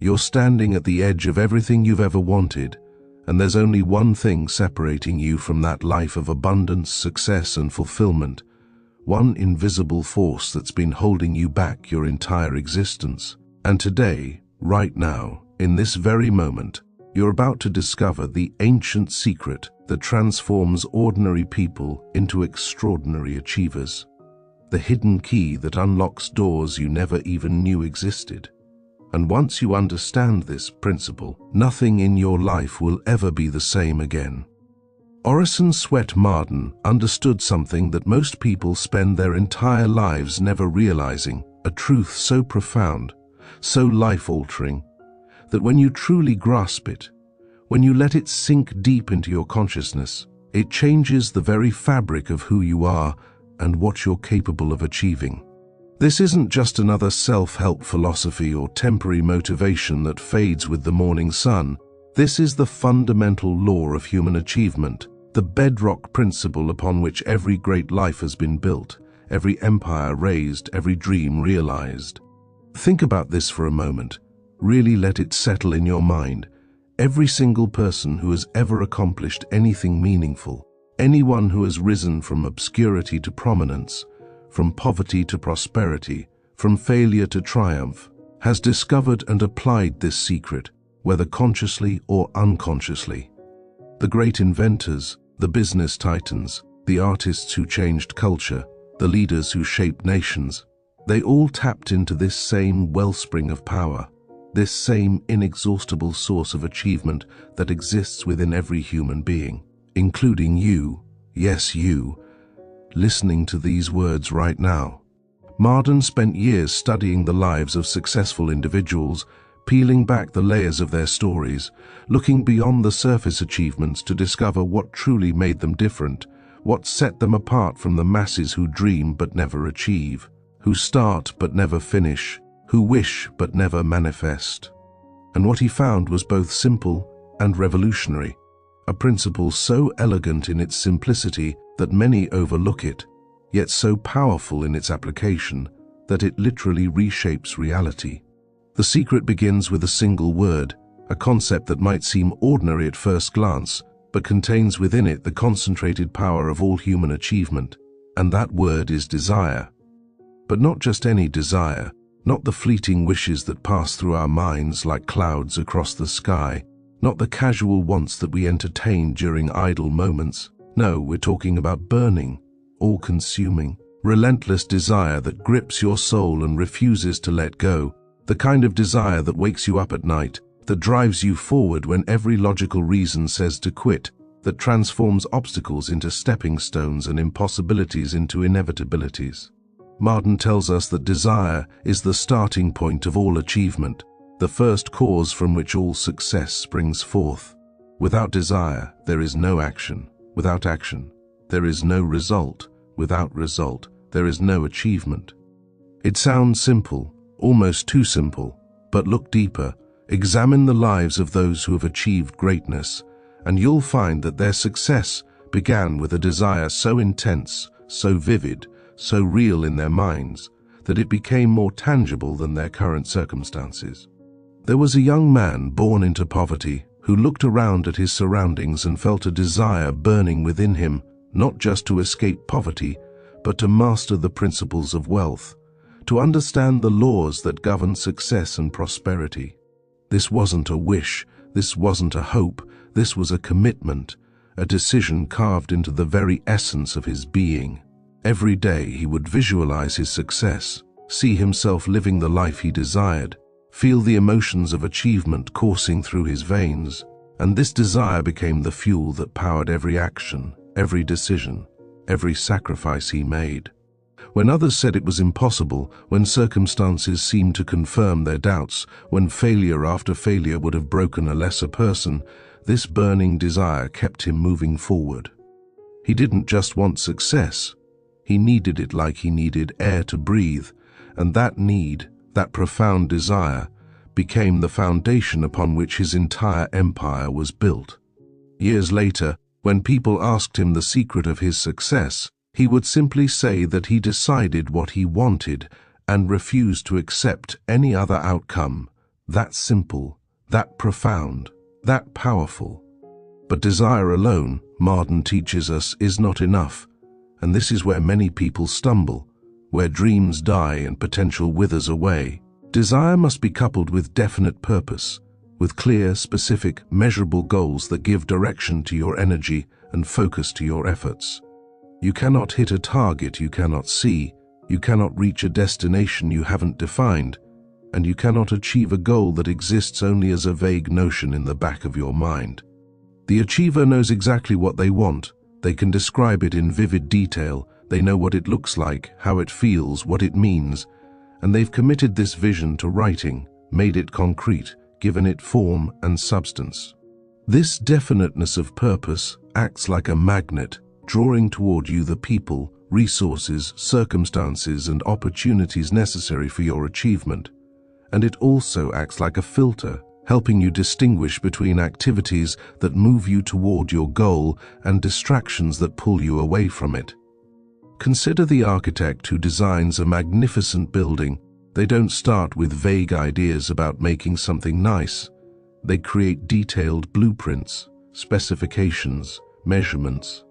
You're standing at the edge of everything you've ever wanted, and there's only one thing separating you from that life of abundance, success, and fulfillment. One invisible force that's been holding you back your entire existence. And today, right now, in this very moment, you're about to discover the ancient secret that transforms ordinary people into extraordinary achievers. The hidden key that unlocks doors you never even knew existed. And once you understand this principle, nothing in your life will ever be the same again. Orison Swett Marden understood something that most people spend their entire lives never realizing, a truth so profound, so life-altering, that when you truly grasp it, when you let it sink deep into your consciousness, it changes the very fabric of who you are and what you're capable of achieving. This isn't just another self-help philosophy or temporary motivation that fades with the morning sun. This is the fundamental law of human achievement, the bedrock principle upon which every great life has been built, every empire raised, every dream realized. Think about this for a moment. Really let it settle in your mind. Every single person who has ever accomplished anything meaningful, anyone who has risen from obscurity to prominence, from poverty to prosperity, from failure to triumph, has discovered and applied this secret, whether consciously or unconsciously. The great inventors, the business titans, the artists who changed culture, the leaders who shaped nations, they all tapped into this same wellspring of power, this same inexhaustible source of achievement that exists within every human being, including you, yes you, listening to these words right now. Marden spent years studying the lives of successful individuals, peeling back the layers of their stories, looking beyond the surface achievements to discover what truly made them different, what set them apart from the masses who dream but never achieve, who start but never finish, who wish but never manifest. And what he found was both simple and revolutionary, a principle so elegant in its simplicity that many overlook it, yet so powerful in its application that it literally reshapes reality. The secret begins with a single word, a concept that might seem ordinary at first glance, but contains within it the concentrated power of all human achievement, and that word is desire. But not just any desire, not the fleeting wishes that pass through our minds like clouds across the sky, not the casual wants that we entertain during idle moments. No, we're talking about burning, all-consuming, relentless desire that grips your soul and refuses to let go, the kind of desire that wakes you up at night, that drives you forward when every logical reason says to quit, that transforms obstacles into stepping stones and impossibilities into inevitabilities. Marden tells us that desire is the starting point of all achievement, the first cause from which all success springs forth. Without desire, there is no action. Without action, there is no result. Without result, there is no achievement. It sounds simple, almost too simple, but look deeper. Examine the lives of those who have achieved greatness, and you'll find that their success began with a desire so intense, so vivid, so real in their minds, that it became more tangible than their current circumstances. There was a young man born into poverty who looked around at his surroundings and felt a desire burning within him, not just to escape poverty, but to master the principles of wealth, to understand the laws that govern success and prosperity. This wasn't a wish, this wasn't a hope, this was a commitment, a decision carved into the very essence of his being. Every day he would visualize his success, see himself living the life he desired, feel the emotions of achievement coursing through his veins, and this desire became the fuel that powered every action, every decision, every sacrifice he made. When others said it was impossible, when circumstances seemed to confirm their doubts, when failure after failure would have broken a lesser person, this burning desire kept him moving forward. He didn't just want success. He needed it like he needed air to breathe, and that need, that profound desire, became the foundation upon which his entire empire was built. Years later, when people asked him the secret of his success, he would simply say that he decided what he wanted and refused to accept any other outcome. that simple, that profound, that powerful. But desire alone, Marden teaches us, is not enough, and this is where many people stumble, where dreams die and potential withers away. Desire must be coupled with definite purpose, with clear, specific, measurable goals that give direction to your energy and focus to your efforts. You cannot hit a target you cannot see, you cannot reach a destination you haven't defined, and you cannot achieve a goal that exists only as a vague notion in the back of your mind. The achiever knows exactly what they want. They can describe it in vivid detail. They know what it looks like, how it feels, what it means, and they've committed this vision to writing, made it concrete, given it form and substance. This definiteness of purpose acts like a magnet, drawing toward you the people, resources, circumstances, and opportunities necessary for your achievement. And it also acts like a filter, helping you distinguish between activities that move you toward your goal and distractions that pull you away from it. Consider the architect who designs a magnificent building. They don't start with vague ideas about making something nice. They create detailed blueprints, specifications, measurements.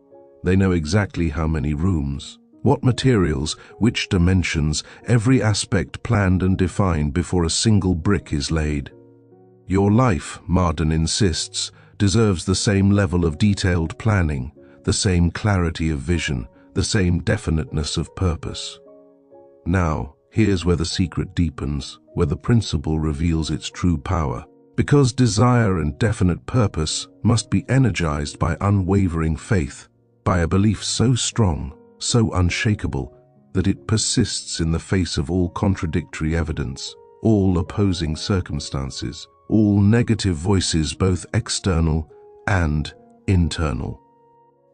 They know exactly how many rooms, what materials, which dimensions, every aspect planned and defined before a single brick is laid. Your life, Marden insists, deserves the same level of detailed planning, the same clarity of vision, the same definiteness of purpose. Now, here's where the secret deepens, where the principle reveals its true power. Because desire and definite purpose must be energized by unwavering faith, by a belief so strong, so unshakable, that it persists in the face of all contradictory evidence, all opposing circumstances, all negative voices, both external and internal.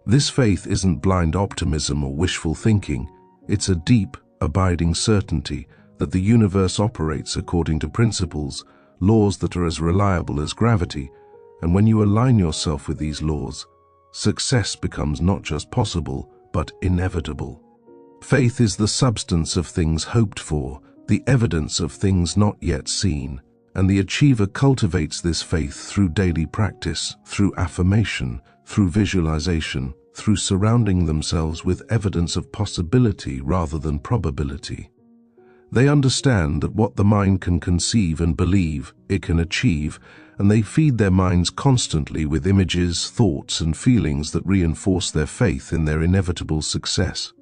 This faith isn't blind optimism or wishful thinking. It's a deep, abiding certainty that the universe operates according to principles, laws that are as reliable as gravity, and when you align yourself with these laws, success becomes not just possible, but inevitable. Faith is the substance of things hoped for, the evidence of things not yet seen, and the achiever cultivates this faith through daily practice, through affirmation, through visualization, through surrounding themselves with evidence of possibility rather than probability. They understand that what the mind can conceive and believe, it can achieve, and they feed their minds constantly with images, thoughts, and feelings that reinforce their faith in their inevitable success.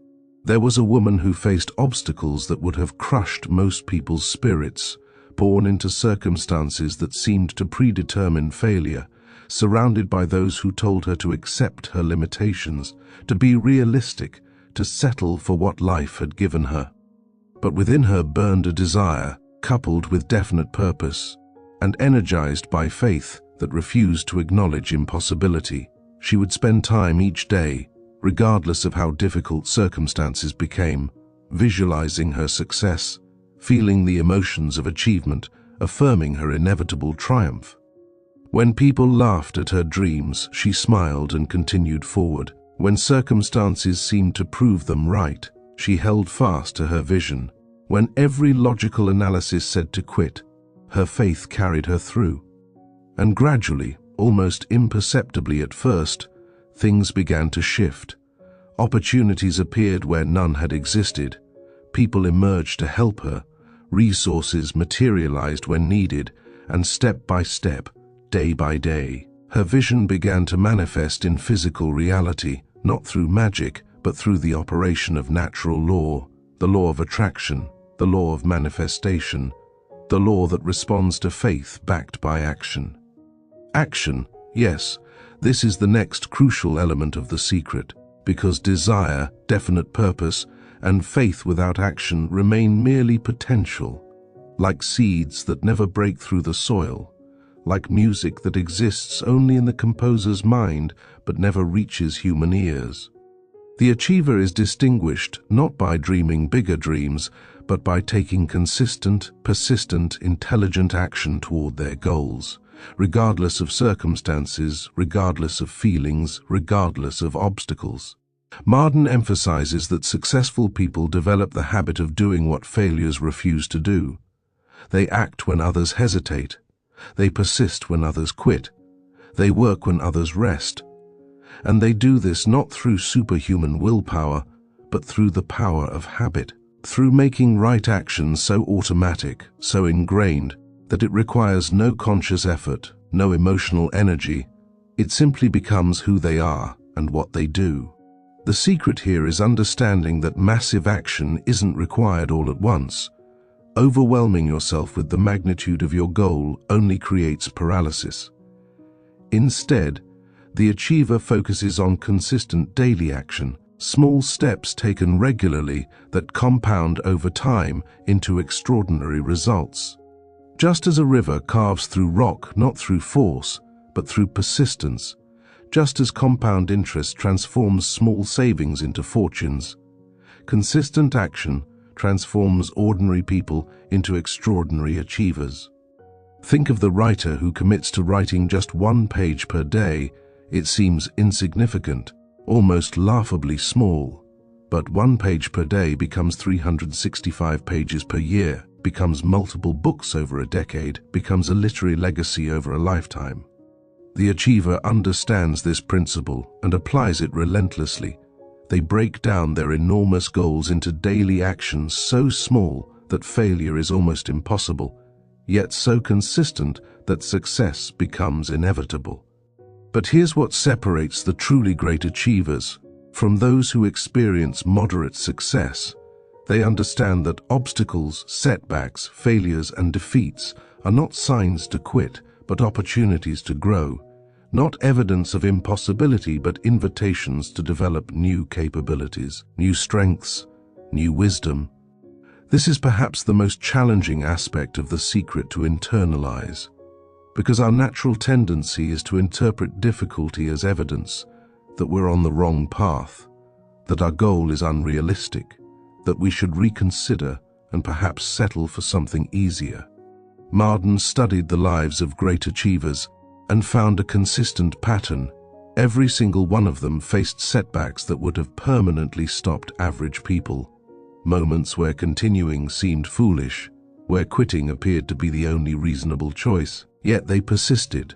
There was a woman who faced obstacles that would have crushed most people's spirits, born into circumstances that seemed to predetermine failure, surrounded by those who told her to accept her limitations, to be realistic, to settle for what life had given her. But within her burned a desire, coupled with definite purpose, and energized by faith that refused to acknowledge impossibility. She would spend time each day, regardless of how difficult circumstances became, visualizing her success, feeling the emotions of achievement, affirming her inevitable triumph. When people laughed at her dreams, she smiled and continued forward. When circumstances seemed to prove them right, she held fast to her vision. When every logical analysis said to quit, her faith carried her through. And gradually, almost imperceptibly at first, things began to shift. Opportunities appeared where none had existed. People emerged to help her. Resources materialized when needed, and step by step, day by day, her vision began to manifest in physical reality, not through magic, but through the operation of natural law, the law of attraction, the law of manifestation, the law that responds to faith backed by action. Action, yes, this is the next crucial element of the secret, because desire, definite purpose, and faith without action remain merely potential, like seeds that never break through the soil, like music that exists only in the composer's mind but never reaches human ears. The achiever is distinguished not by dreaming bigger dreams, but by taking consistent, persistent, intelligent action toward their goals, regardless of circumstances, regardless of feelings, regardless of obstacles. Marden emphasizes that successful people develop the habit of doing what failures refuse to do. They act when others hesitate. They persist when others quit. They work when others rest. And they do this not through superhuman willpower, but through the power of habit, through making right actions so automatic, so ingrained, that it requires no conscious effort, no emotional energy. It simply becomes who they are and what they do. The secret here is understanding that massive action isn't required all at once. Overwhelming yourself with the magnitude of your goal only creates paralysis. Instead, the achiever focuses on consistent daily action, small steps taken regularly that compound over time into extraordinary results. Just as a river carves through rock not through force, but through persistence, just as compound interest transforms small savings into fortunes, consistent action transforms ordinary people into extraordinary achievers. Think of the writer who commits to writing just 1 page per day. It seems insignificant, almost laughably small. But 1 page per day becomes 365 pages per year, becomes multiple books over a decade, becomes a literary legacy over a lifetime. The achiever understands this principle and applies it relentlessly. They break down their enormous goals into daily actions so small that failure is almost impossible, yet so consistent that success becomes inevitable. But here's what separates the truly great achievers from those who experience moderate success. They understand that obstacles, setbacks, failures, and defeats are not signs to quit, but opportunities to grow. Not evidence of impossibility, but invitations to develop new capabilities, new strengths, new wisdom. This is perhaps the most challenging aspect of the secret to internalize, because our natural tendency is to interpret difficulty as evidence that we're on the wrong path, that our goal is unrealistic, that we should reconsider and perhaps settle for something easier. Marden studied the lives of great achievers and found a consistent pattern. Every single one of them faced setbacks that would have permanently stopped average people. Moments where continuing seemed foolish, where quitting appeared to be the only reasonable choice. Yet they persisted,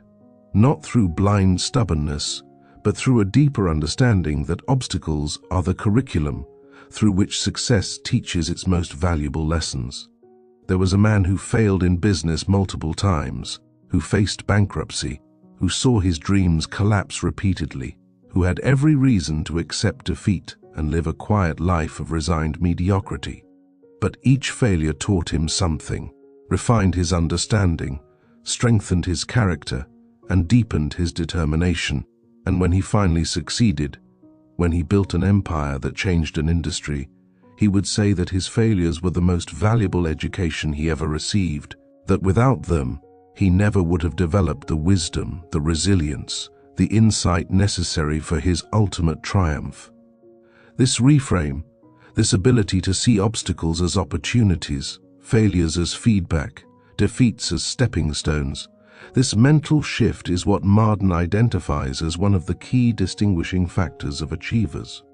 not through blind stubbornness, but through a deeper understanding that obstacles are the curriculum through which success teaches its most valuable lessons. There was a man who failed in business multiple times, who faced bankruptcy, who saw his dreams collapse repeatedly, who had every reason to accept defeat and live a quiet life of resigned mediocrity. But each failure taught him something, refined his understanding, strengthened his character, and deepened his determination. And when he finally succeeded, when he built an empire that changed an industry, he would say that his failures were the most valuable education he ever received, that without them, he never would have developed the wisdom, the resilience, the insight necessary for his ultimate triumph. This reframe, this ability to see obstacles as opportunities, failures as feedback, defeats as stepping stones, this mental shift is what Marden identifies as one of the key distinguishing factors of achievers.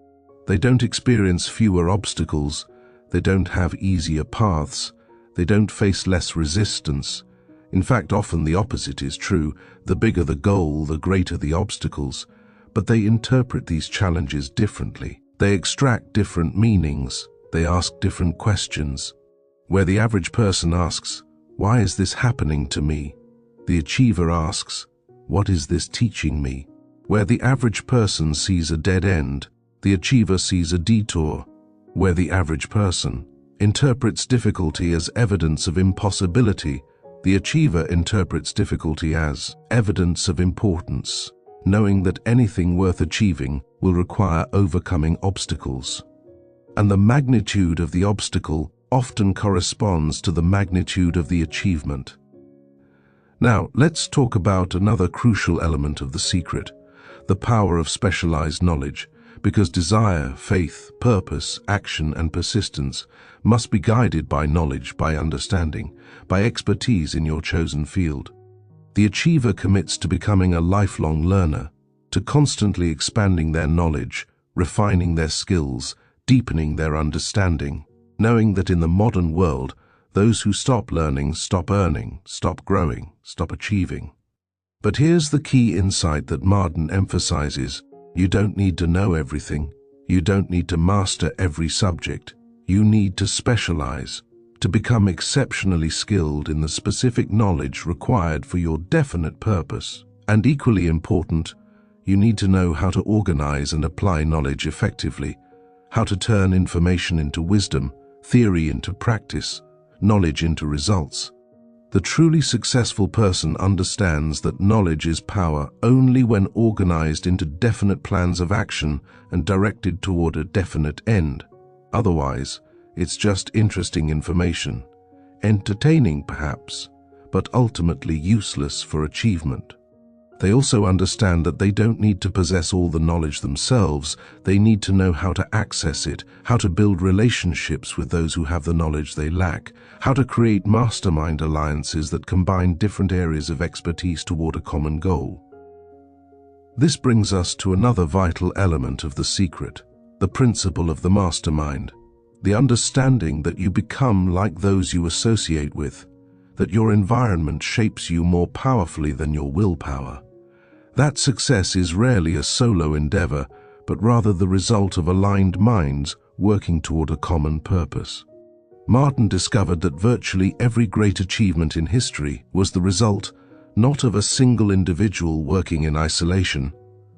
They don't experience fewer obstacles, they don't have easier paths, they don't face less resistance. In fact, often the opposite is true. The bigger the goal, the greater the obstacles. But they interpret these challenges differently. They extract different meanings. They ask different questions. Where the average person asks, "Why is this happening to me?" the achiever asks, "What is this teaching me?" Where the average person sees a dead end, the achiever sees a detour. Where the average person interprets difficulty as evidence of impossibility, the achiever interprets difficulty as evidence of importance, knowing that anything worth achieving will require overcoming obstacles. And the magnitude of the obstacle often corresponds to the magnitude of the achievement. Now, let's talk about another crucial element of the secret, the power of specialized knowledge, because desire, faith, purpose, action, and persistence must be guided by knowledge, by understanding, by expertise in your chosen field. The achiever commits to becoming a lifelong learner, to constantly expanding their knowledge, refining their skills, deepening their understanding, knowing that in the modern world, Those who stop learning, stop earning, stop growing, stop achieving. But here's the key insight that Marden emphasizes. You don't need to know everything. You don't need to master every subject. You need to specialize, to become exceptionally skilled in the specific knowledge required for your definite purpose. And equally important, you need to know how to organize and apply knowledge effectively, how to turn information into wisdom, theory into practice, knowledge into results. The truly successful person understands that knowledge is power only when organized into definite plans of action and directed toward a definite end. Otherwise, it's just interesting information, entertaining perhaps, but ultimately useless for achievement. They also understand that they don't need to possess all the knowledge themselves. They need to know how to access it, how to build relationships with those who have the knowledge they lack, how to create mastermind alliances that combine different areas of expertise toward a common goal. This brings us to another vital element of the secret, the principle of the mastermind, the understanding that you become like those you associate with, that your environment shapes you more powerfully than your willpower. That success is rarely a solo endeavor, but rather the result of aligned minds working toward a common purpose. Marden discovered that virtually every great achievement in history was the result not of a single individual working in isolation,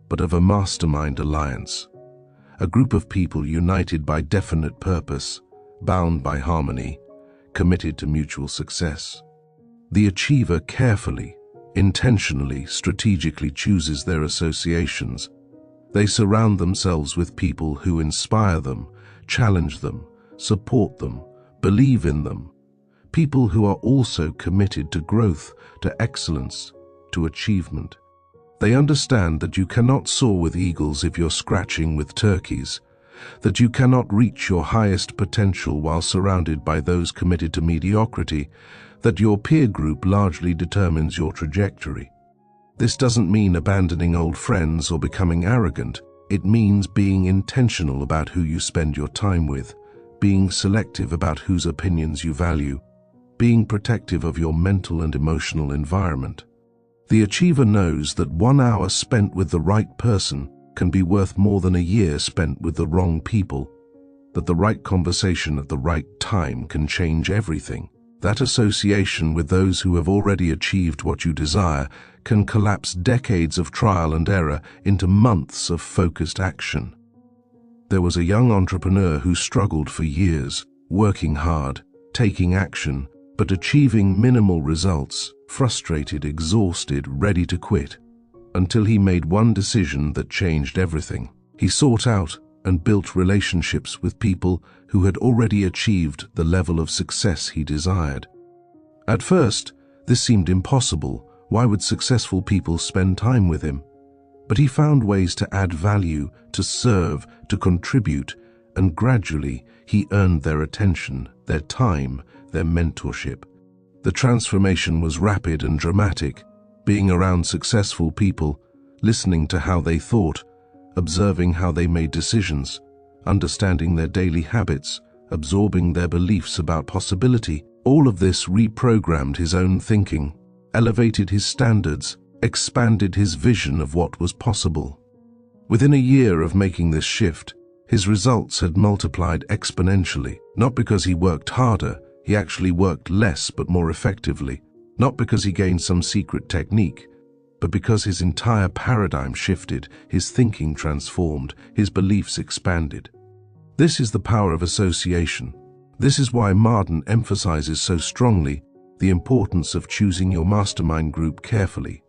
but of a mastermind alliance, a group of people united by definite purpose, bound by harmony, committed to mutual success. The achiever carefully, intentionally, strategically chooses their associations. They surround themselves with people who inspire them, challenge them, support them, believe in them. People who are also committed to growth, to excellence, to achievement. They understand that you cannot soar with eagles if you're scratching with turkeys, that you cannot reach your highest potential while surrounded by those committed to mediocrity, that your peer group largely determines your trajectory. This doesn't mean abandoning old friends or becoming arrogant. It means being intentional about who you spend your time with, being selective about whose opinions you value, being protective of your mental and emotional environment. The achiever knows that 1 hour spent with the right person can be worth more than a year spent with the wrong people, that the right conversation at the right time can change everything. That association with those who have already achieved what you desire can collapse decades of trial and error into months of focused action. There was a young entrepreneur who struggled for years, working hard, taking action, but achieving minimal results, frustrated, exhausted, ready to quit, until he made one decision that changed everything. He sought out and built relationships with people who had already achieved the level of success he desired. At first, this seemed impossible. Why would successful people spend time with him? But he found ways to add value, to serve, to contribute, and gradually he earned their attention, their time, their mentorship. The transformation was rapid and dramatic. Being around successful people, listening to how they thought, observing how they made decisions, understanding their daily habits, absorbing their beliefs about possibility, all of this reprogrammed his own thinking, elevated his standards, expanded his vision of what was possible. Within a year of making this shift, his results had multiplied exponentially, not because he worked harder, he actually worked less but more effectively, not because he gained some secret technique, but because his entire paradigm shifted, his thinking transformed, his beliefs expanded. This is the power of association. This is why Marden emphasizes so strongly the importance of choosing your mastermind group carefully.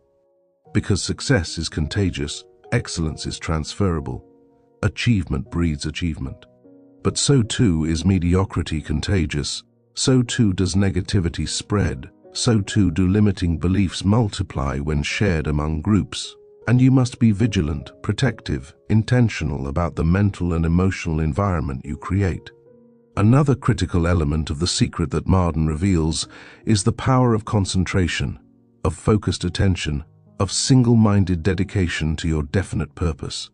Because success is contagious, excellence is transferable, achievement breeds achievement. But so too is mediocrity contagious, so too does negativity spread. So too do limiting beliefs multiply when shared among groups. And you must be vigilant, protective, intentional about the mental and emotional environment you create. Another critical element of the secret that Marden reveals is the power of concentration, of focused attention, of single-minded dedication to your definite purpose.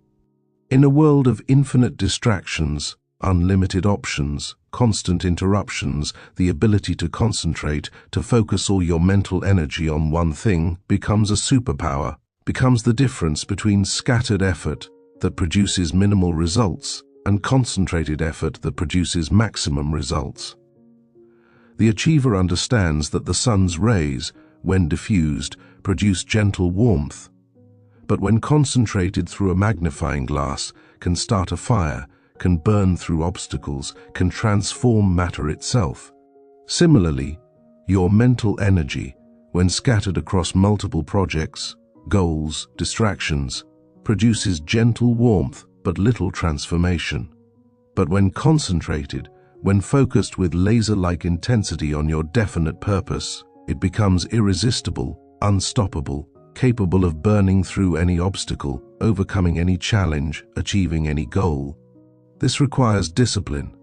In a world of infinite distractions, unlimited options, constant interruptions, the ability to concentrate, to focus all your mental energy on one thing, becomes a superpower, becomes the difference between scattered effort that produces minimal results and concentrated effort that produces maximum results. The achiever understands that the sun's rays, when diffused, produce gentle warmth, but when concentrated through a magnifying glass, can start a fire, can burn through obstacles, can transform matter itself. Similarly, your mental energy, when scattered across multiple projects, goals, distractions, produces gentle warmth but little transformation. But when concentrated, when focused with laser-like intensity on your definite purpose, it becomes irresistible, unstoppable, capable of burning through any obstacle, overcoming any challenge, achieving any goal. This requires discipline,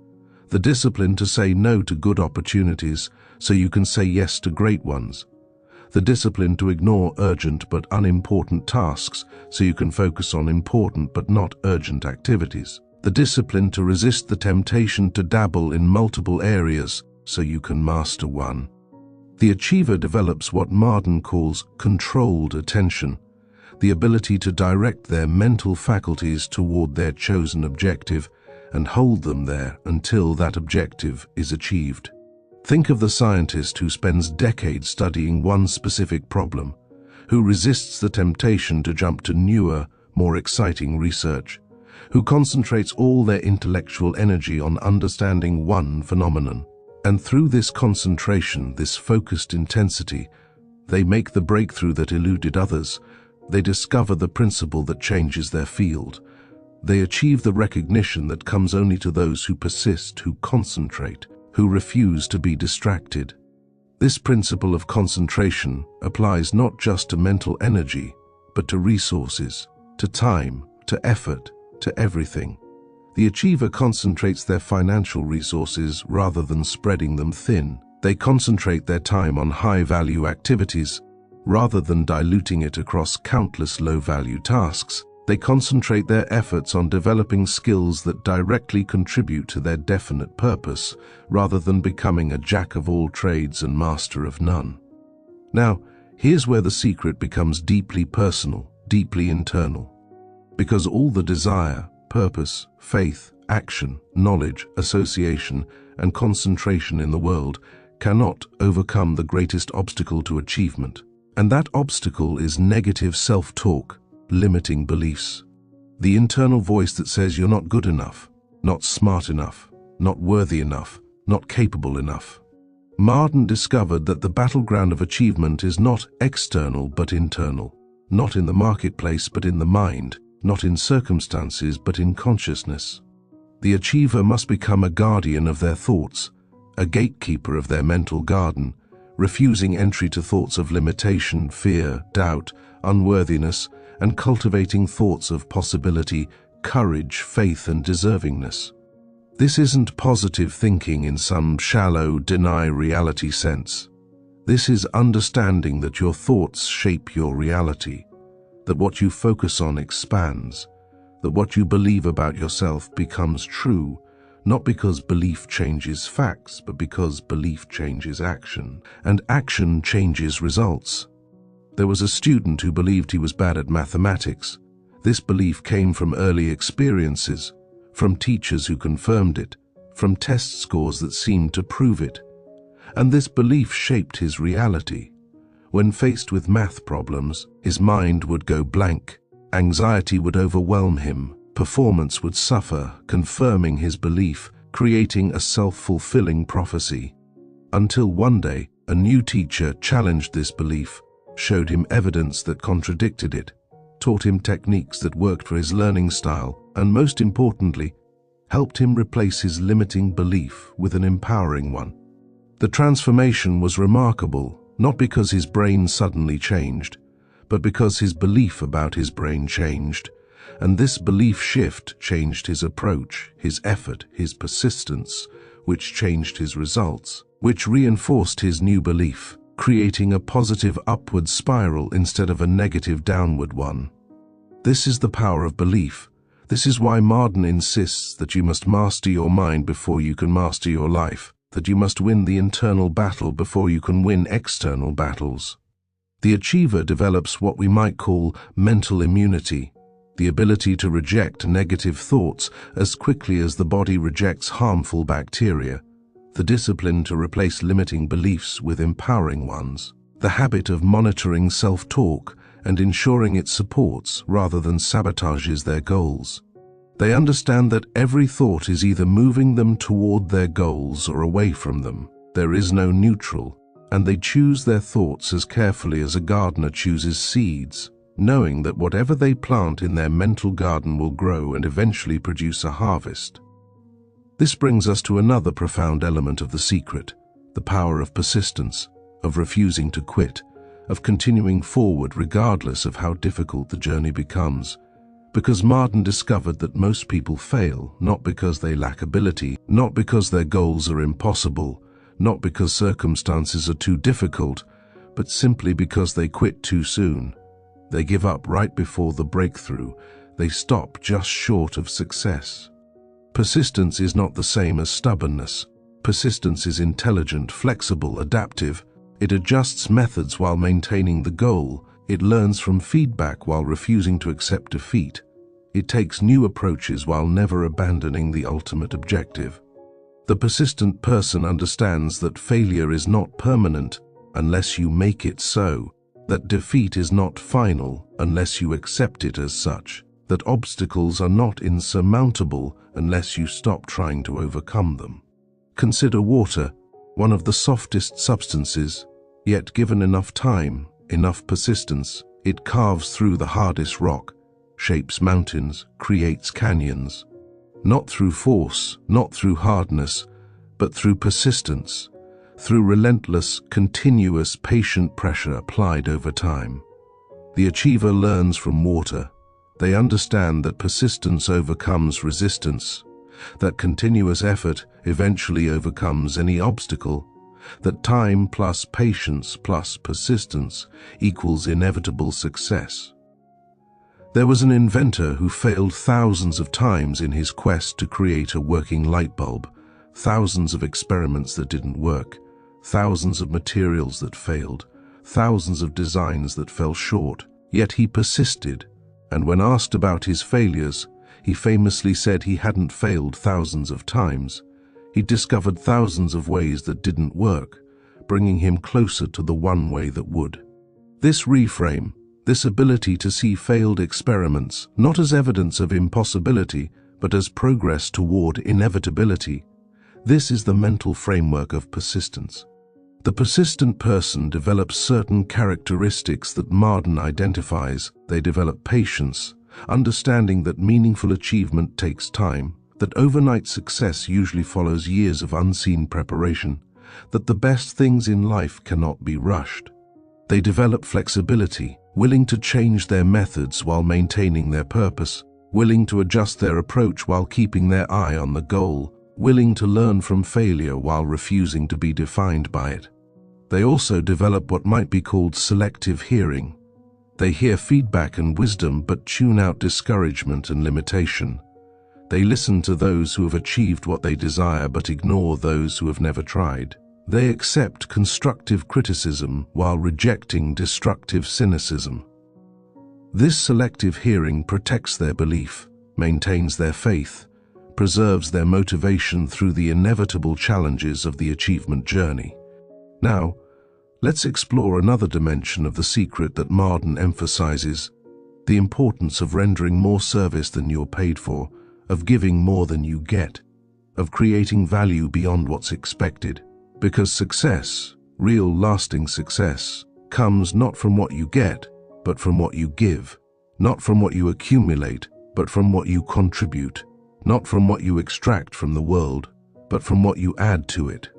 the discipline to say no to good opportunities so you can say yes to great ones, the discipline to ignore urgent but unimportant tasks so you can focus on important but not urgent activities, the discipline to resist the temptation to dabble in multiple areas so you can master one. The achiever develops what Marden calls controlled attention, the ability to direct their mental faculties toward their chosen objective and hold them there until that objective is achieved. Think of the scientist who spends decades studying one specific problem, who resists the temptation to jump to newer, more exciting research, who concentrates all their intellectual energy on understanding one phenomenon. And through this concentration, this focused intensity, they make the breakthrough that eluded others. They discover the principle that changes their field. They achieve the recognition that comes only to those who persist, who concentrate, who refuse to be distracted. This principle of concentration applies not just to mental energy, but to resources, to time, to effort, to everything. The achiever concentrates their financial resources rather than spreading them thin. They concentrate their time on high-value activities rather than diluting it across countless low-value tasks. They concentrate their efforts on developing skills that directly contribute to their definite purpose rather than becoming a jack of all trades and master of none. Now, here's where the secret becomes deeply personal, deeply internal. Because all the desire, purpose, faith, action, knowledge, association, and concentration in the world cannot overcome the greatest obstacle to achievement. And that obstacle is negative self-talk, limiting beliefs. The internal voice that says you're not good enough, not smart enough, not worthy enough, not capable enough. Marden discovered that the battleground of achievement is not external but internal, not in the marketplace but in the mind, not in circumstances but in consciousness. The achiever must become a guardian of their thoughts, a gatekeeper of their mental garden, refusing entry to thoughts of limitation, fear, doubt, unworthiness, and cultivating thoughts of possibility, courage, faith, and deservingness. This isn't positive thinking in some shallow, deny reality sense. This is understanding that your thoughts shape your reality, that what you focus on expands, that what you believe about yourself becomes true, not because belief changes facts, but because belief changes action, and action changes results. There was a student who believed he was bad at mathematics. This belief came from early experiences, from teachers who confirmed it, from test scores that seemed to prove it. And this belief shaped his reality. When faced with math problems, his mind would go blank. Anxiety would overwhelm him. Performance would suffer, confirming his belief, creating a self-fulfilling prophecy. Until one day, a new teacher challenged this belief, showed him evidence that contradicted it, taught him techniques that worked for his learning style, and most importantly, helped him replace his limiting belief with an empowering one. The transformation was remarkable, not because his brain suddenly changed, but because his belief about his brain changed, and this belief shift changed his approach, his effort, his persistence, which changed his results, which reinforced his new belief, creating a positive upward spiral instead of a negative downward one. This is the power of belief, This is why Marden insists that you must master your mind before you can master your life, that you must win the internal battle before you can win external battles. The achiever develops what we might call mental immunity, the ability to reject negative thoughts as quickly as the body rejects harmful bacteria, the discipline to replace limiting beliefs with empowering ones, the habit of monitoring self-talk and ensuring it supports rather than sabotages their goals. They understand that every thought is either moving them toward their goals or away from them. There is no neutral, and they choose their thoughts as carefully as a gardener chooses seeds, knowing that whatever they plant in their mental garden will grow and eventually produce a harvest. This brings us to another profound element of the secret, the power of persistence, of refusing to quit, of continuing forward regardless of how difficult the journey becomes. Because Marden discovered that most people fail, not because they lack ability, not because their goals are impossible, not because circumstances are too difficult, but simply because they quit too soon. They give up right before the breakthrough. They stop just short of success. Persistence is not the same as stubbornness. Persistence is intelligent, flexible, adaptive. It adjusts methods while maintaining the goal. It learns from feedback while refusing to accept defeat. It takes new approaches while never abandoning the ultimate objective. The persistent person understands that failure is not permanent unless you make it so, that defeat is not final unless you accept it as such, that obstacles are not insurmountable unless you stop trying to overcome them. Consider water, one of the softest substances, yet given enough time, enough persistence, it carves through the hardest rock, shapes mountains, creates canyons. Not through force, not through hardness, but through persistence, through relentless, continuous, patient pressure applied over time. The achiever learns from water. They understand that persistence overcomes resistance, that continuous effort eventually overcomes any obstacle, that time plus patience plus persistence equals inevitable success. There was an inventor who failed thousands of times in his quest to create a working light bulb, thousands of experiments that didn't work, thousands of materials that failed, thousands of designs that fell short. Yet he persisted, and when asked about his failures, he famously said he hadn't failed thousands of times. He'd discovered thousands of ways that didn't work, bringing him closer to the one way that would. This reframe, this ability to see failed experiments not as evidence of impossibility, but as progress toward inevitability, this is the mental framework of persistence. The persistent person develops certain characteristics that Marden identifies. They develop patience, understanding that meaningful achievement takes time, that overnight success usually follows years of unseen preparation, that the best things in life cannot be rushed. They develop flexibility, willing to change their methods while maintaining their purpose, willing to adjust their approach while keeping their eye on the goal, willing to learn from failure while refusing to be defined by it. They also develop what might be called selective hearing. They hear feedback and wisdom but tune out discouragement and limitation. They listen to those who have achieved what they desire but ignore those who have never tried. They accept constructive criticism while rejecting destructive cynicism. This selective hearing protects their belief, maintains their faith, preserves their motivation through the inevitable challenges of the achievement journey. Now, let's explore another dimension of the secret that Marden emphasizes: the importance of rendering more service than you're paid for, of giving more than you get, of creating value beyond what's expected. Because success, real lasting success, comes not from what you get, but from what you give, not from what you accumulate, but from what you contribute, not from what you extract from the world, but from what you add to it.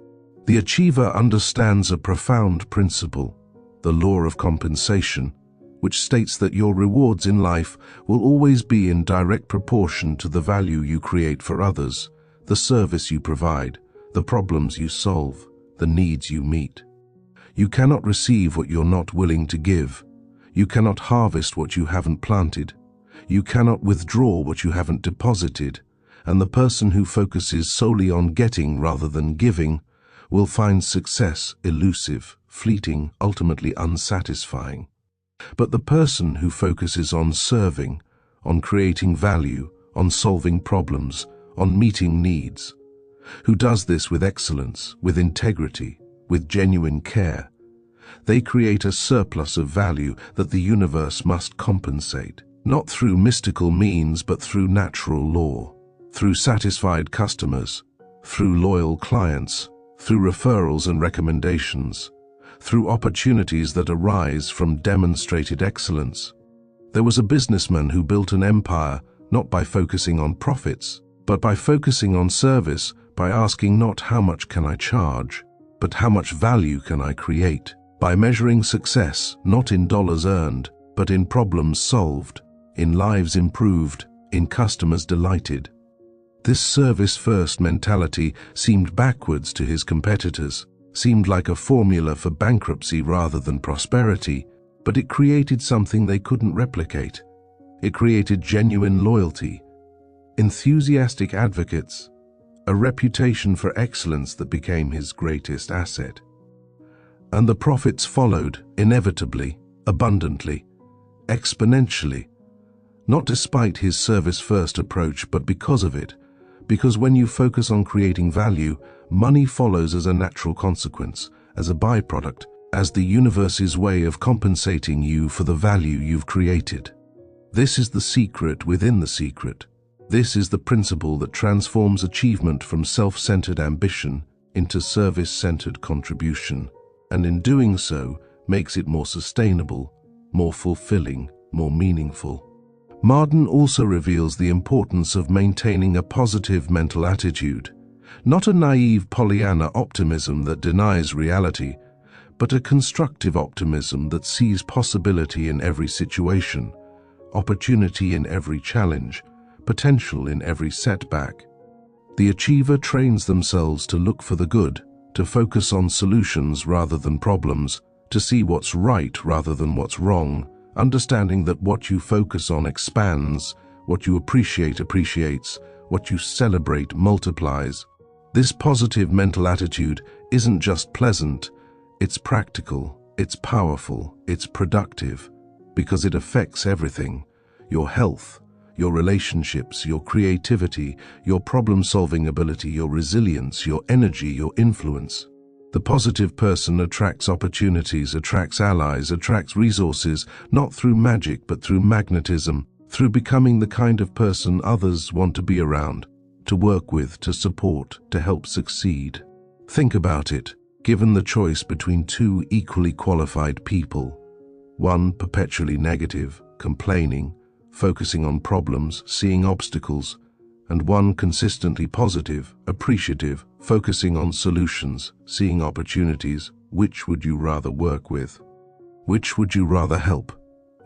The achiever understands a profound principle, the law of compensation, which states that your rewards in life will always be in direct proportion to the value you create for others, the service you provide, the problems you solve, the needs you meet. You cannot receive what you're not willing to give. You cannot harvest what you haven't planted. You cannot withdraw what you haven't deposited, and the person who focuses solely on getting rather than giving will find success elusive, fleeting, ultimately unsatisfying. But the person who focuses on serving, on creating value, on solving problems, on meeting needs, who does this with excellence, with integrity, with genuine care, they create a surplus of value that the universe must compensate, not through mystical means but through natural law, through satisfied customers, through loyal clients, through referrals and recommendations, through opportunities that arise from demonstrated excellence. There was a businessman who built an empire not by focusing on profits, but by focusing on service, by asking not how much can I charge, but how much value can I create, by measuring success not in dollars earned, but in problems solved, in lives improved, in customers delighted. This service-first mentality seemed backwards to his competitors, seemed like a formula for bankruptcy rather than prosperity, but it created something they couldn't replicate. It created genuine loyalty, enthusiastic advocates, a reputation for excellence that became his greatest asset. And the profits followed, inevitably, abundantly, exponentially, not despite his service-first approach, but because of it. Because when you focus on creating value, money follows as a natural consequence, as a byproduct, as the universe's way of compensating you for the value you've created. This is the secret within the secret. This is the principle that transforms achievement from self-centered ambition into service-centered contribution, and in doing so, makes it more sustainable, more fulfilling, more meaningful. Marden also reveals the importance of maintaining a positive mental attitude, not a naive Pollyanna optimism that denies reality, but a constructive optimism that sees possibility in every situation, opportunity in every challenge, potential in every setback. The achiever trains themselves to look for the good, to focus on solutions rather than problems, to see what's right rather than what's wrong, understanding that what you focus on expands, what you appreciate appreciates, what you celebrate multiplies. This positive mental attitude isn't just pleasant, it's practical, it's powerful, it's productive, because it affects everything: your health, your relationships, your creativity, your problem-solving ability, your resilience, your energy, your influence. The positive person attracts opportunities, attracts allies, attracts resources, not through magic but through magnetism, through becoming the kind of person others want to be around, to work with, to support, to help succeed. Think about it. Given the choice between two equally qualified people, one perpetually negative, complaining, focusing on problems, seeing obstacles, and one consistently positive, appreciative, focusing on solutions, seeing opportunities, which would you rather work with? Which would you rather help?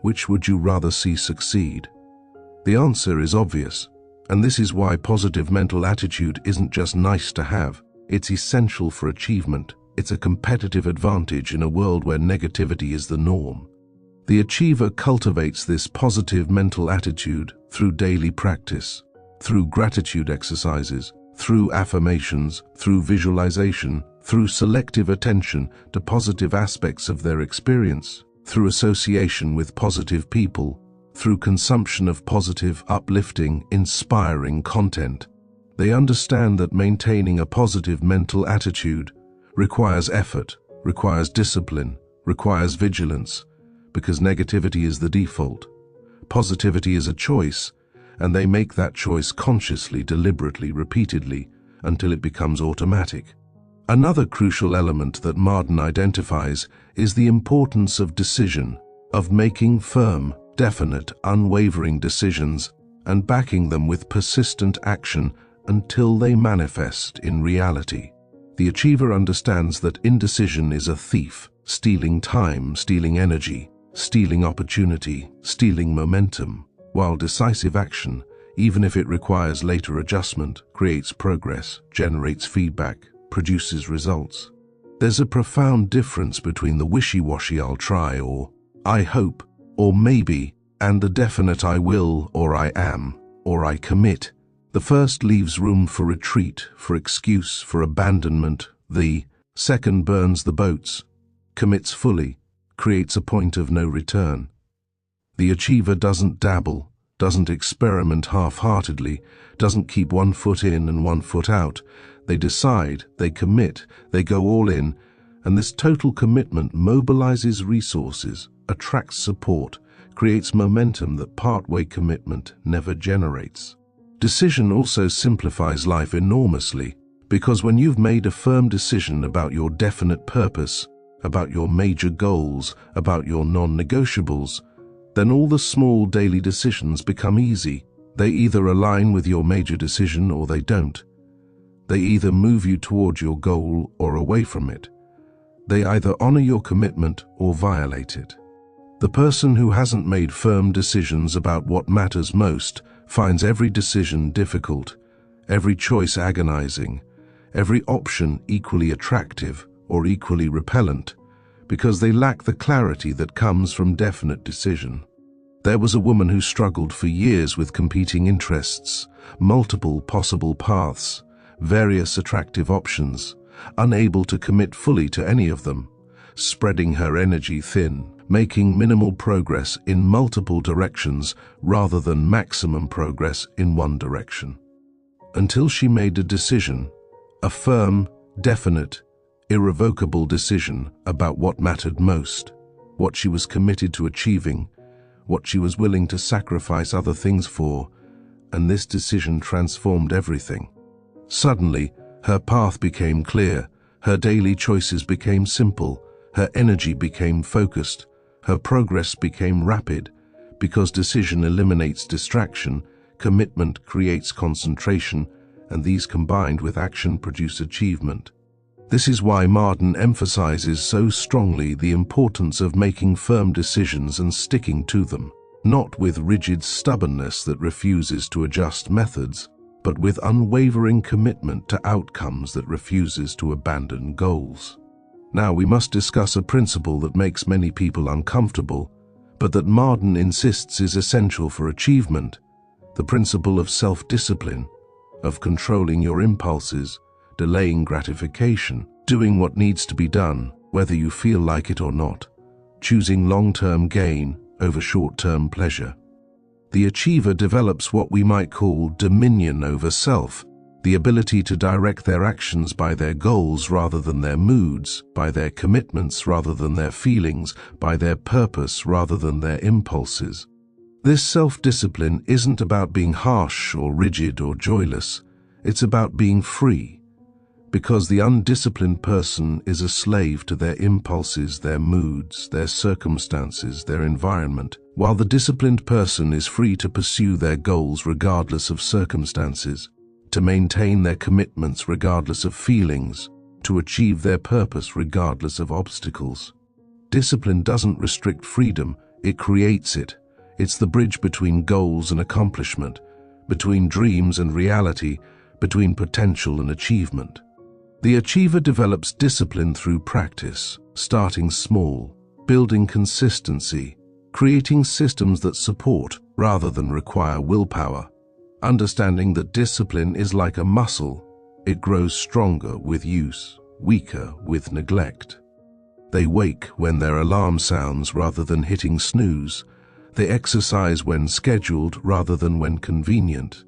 Which would you rather see succeed? The answer is obvious, and this is why positive mental attitude isn't just nice to have, it's essential for achievement. It's a competitive advantage in a world where negativity is the norm. The achiever cultivates this positive mental attitude through daily practice, through gratitude exercises, through affirmations, through visualization, through selective attention to positive aspects of their experience, through association with positive people, through consumption of positive, uplifting, inspiring content. They understand that maintaining a positive mental attitude requires effort, requires discipline, requires vigilance, because negativity is the default. Positivity is a choice, and they make that choice consciously, deliberately, repeatedly, until it becomes automatic. Another crucial element that Marden identifies is the importance of decision, of making firm, definite, unwavering decisions and backing them with persistent action until they manifest in reality. The achiever understands that indecision is a thief, stealing time, stealing energy, stealing opportunity, stealing momentum, while decisive action, even if it requires later adjustment, creates progress, generates feedback, produces results. There's a profound difference between the wishy-washy "I'll try" or "I hope" or "maybe" and the definite I will, or I am, or I commit. The first leaves room for retreat, for excuse, for abandonment. The second burns the boats, commits fully, creates a point of no return. The achiever doesn't dabble, doesn't experiment half-heartedly, doesn't keep one foot in and one foot out. They decide, they commit, they go all in, and this total commitment mobilizes resources, attracts support, creates momentum that part-way commitment never generates. Decision also simplifies life enormously, because when you've made a firm decision about your definite purpose, about your major goals, about your non-negotiables, then all the small daily decisions become easy. They either align with your major decision or they don't. They either move you toward your goal or away from it. They either honor your commitment or violate it. The person who hasn't made firm decisions about what matters most finds every decision difficult, every choice agonizing, every option equally attractive or equally repellent, because they lack the clarity that comes from definite decision. There was a woman who struggled for years with competing interests, multiple possible paths, various attractive options, unable to commit fully to any of them, spreading her energy thin, making minimal progress in multiple directions rather than maximum progress in one direction. Until she made a decision, a firm, definite, irrevocable decision about what mattered most, what she was committed to achieving, what she was willing to sacrifice other things for, and this decision transformed everything. Suddenly, her path became clear, her daily choices became simple, her energy became focused, her progress became rapid, because decision eliminates distraction, commitment creates concentration, and these combined with action produce achievement. This is why Marden emphasizes so strongly the importance of making firm decisions and sticking to them, not with rigid stubbornness that refuses to adjust methods, but with unwavering commitment to outcomes that refuses to abandon goals. Now we must discuss a principle that makes many people uncomfortable, but that Marden insists is essential for achievement: the principle of self-discipline, of controlling your impulses, delaying gratification, doing what needs to be done, whether you feel like it or not, choosing long-term gain over short-term pleasure. The achiever develops what we might call dominion over self, the ability to direct their actions by their goals rather than their moods, by their commitments rather than their feelings, by their purpose rather than their impulses. This self-discipline isn't about being harsh or rigid or joyless. It's about being free, because the undisciplined person is a slave to their impulses, their moods, their circumstances, their environment, while the disciplined person is free to pursue their goals regardless of circumstances, to maintain their commitments regardless of feelings, to achieve their purpose regardless of obstacles. Discipline doesn't restrict freedom, it creates it. It's the bridge between goals and accomplishment, between dreams and reality, between potential and achievement. The achiever develops discipline through practice, starting small, building consistency, creating systems that support rather than require willpower, understanding that discipline is like a muscle. It grows stronger with use, weaker with neglect. They wake when their alarm sounds rather than hitting snooze. They exercise when scheduled rather than when convenient.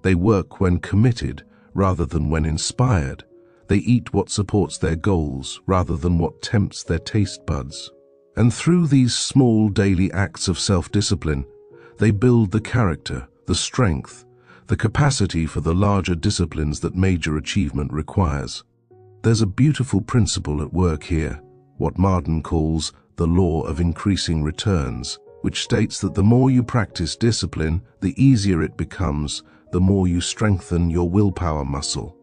They work when committed rather than when inspired. They eat what supports their goals rather than what tempts their taste buds. And through these small daily acts of self-discipline, they build the character, the strength, the capacity for the larger disciplines that major achievement requires. There's a beautiful principle at work here, what Marden calls the law of increasing returns, which states that the more you practice discipline, the easier it becomes, the more you strengthen your willpower muscle.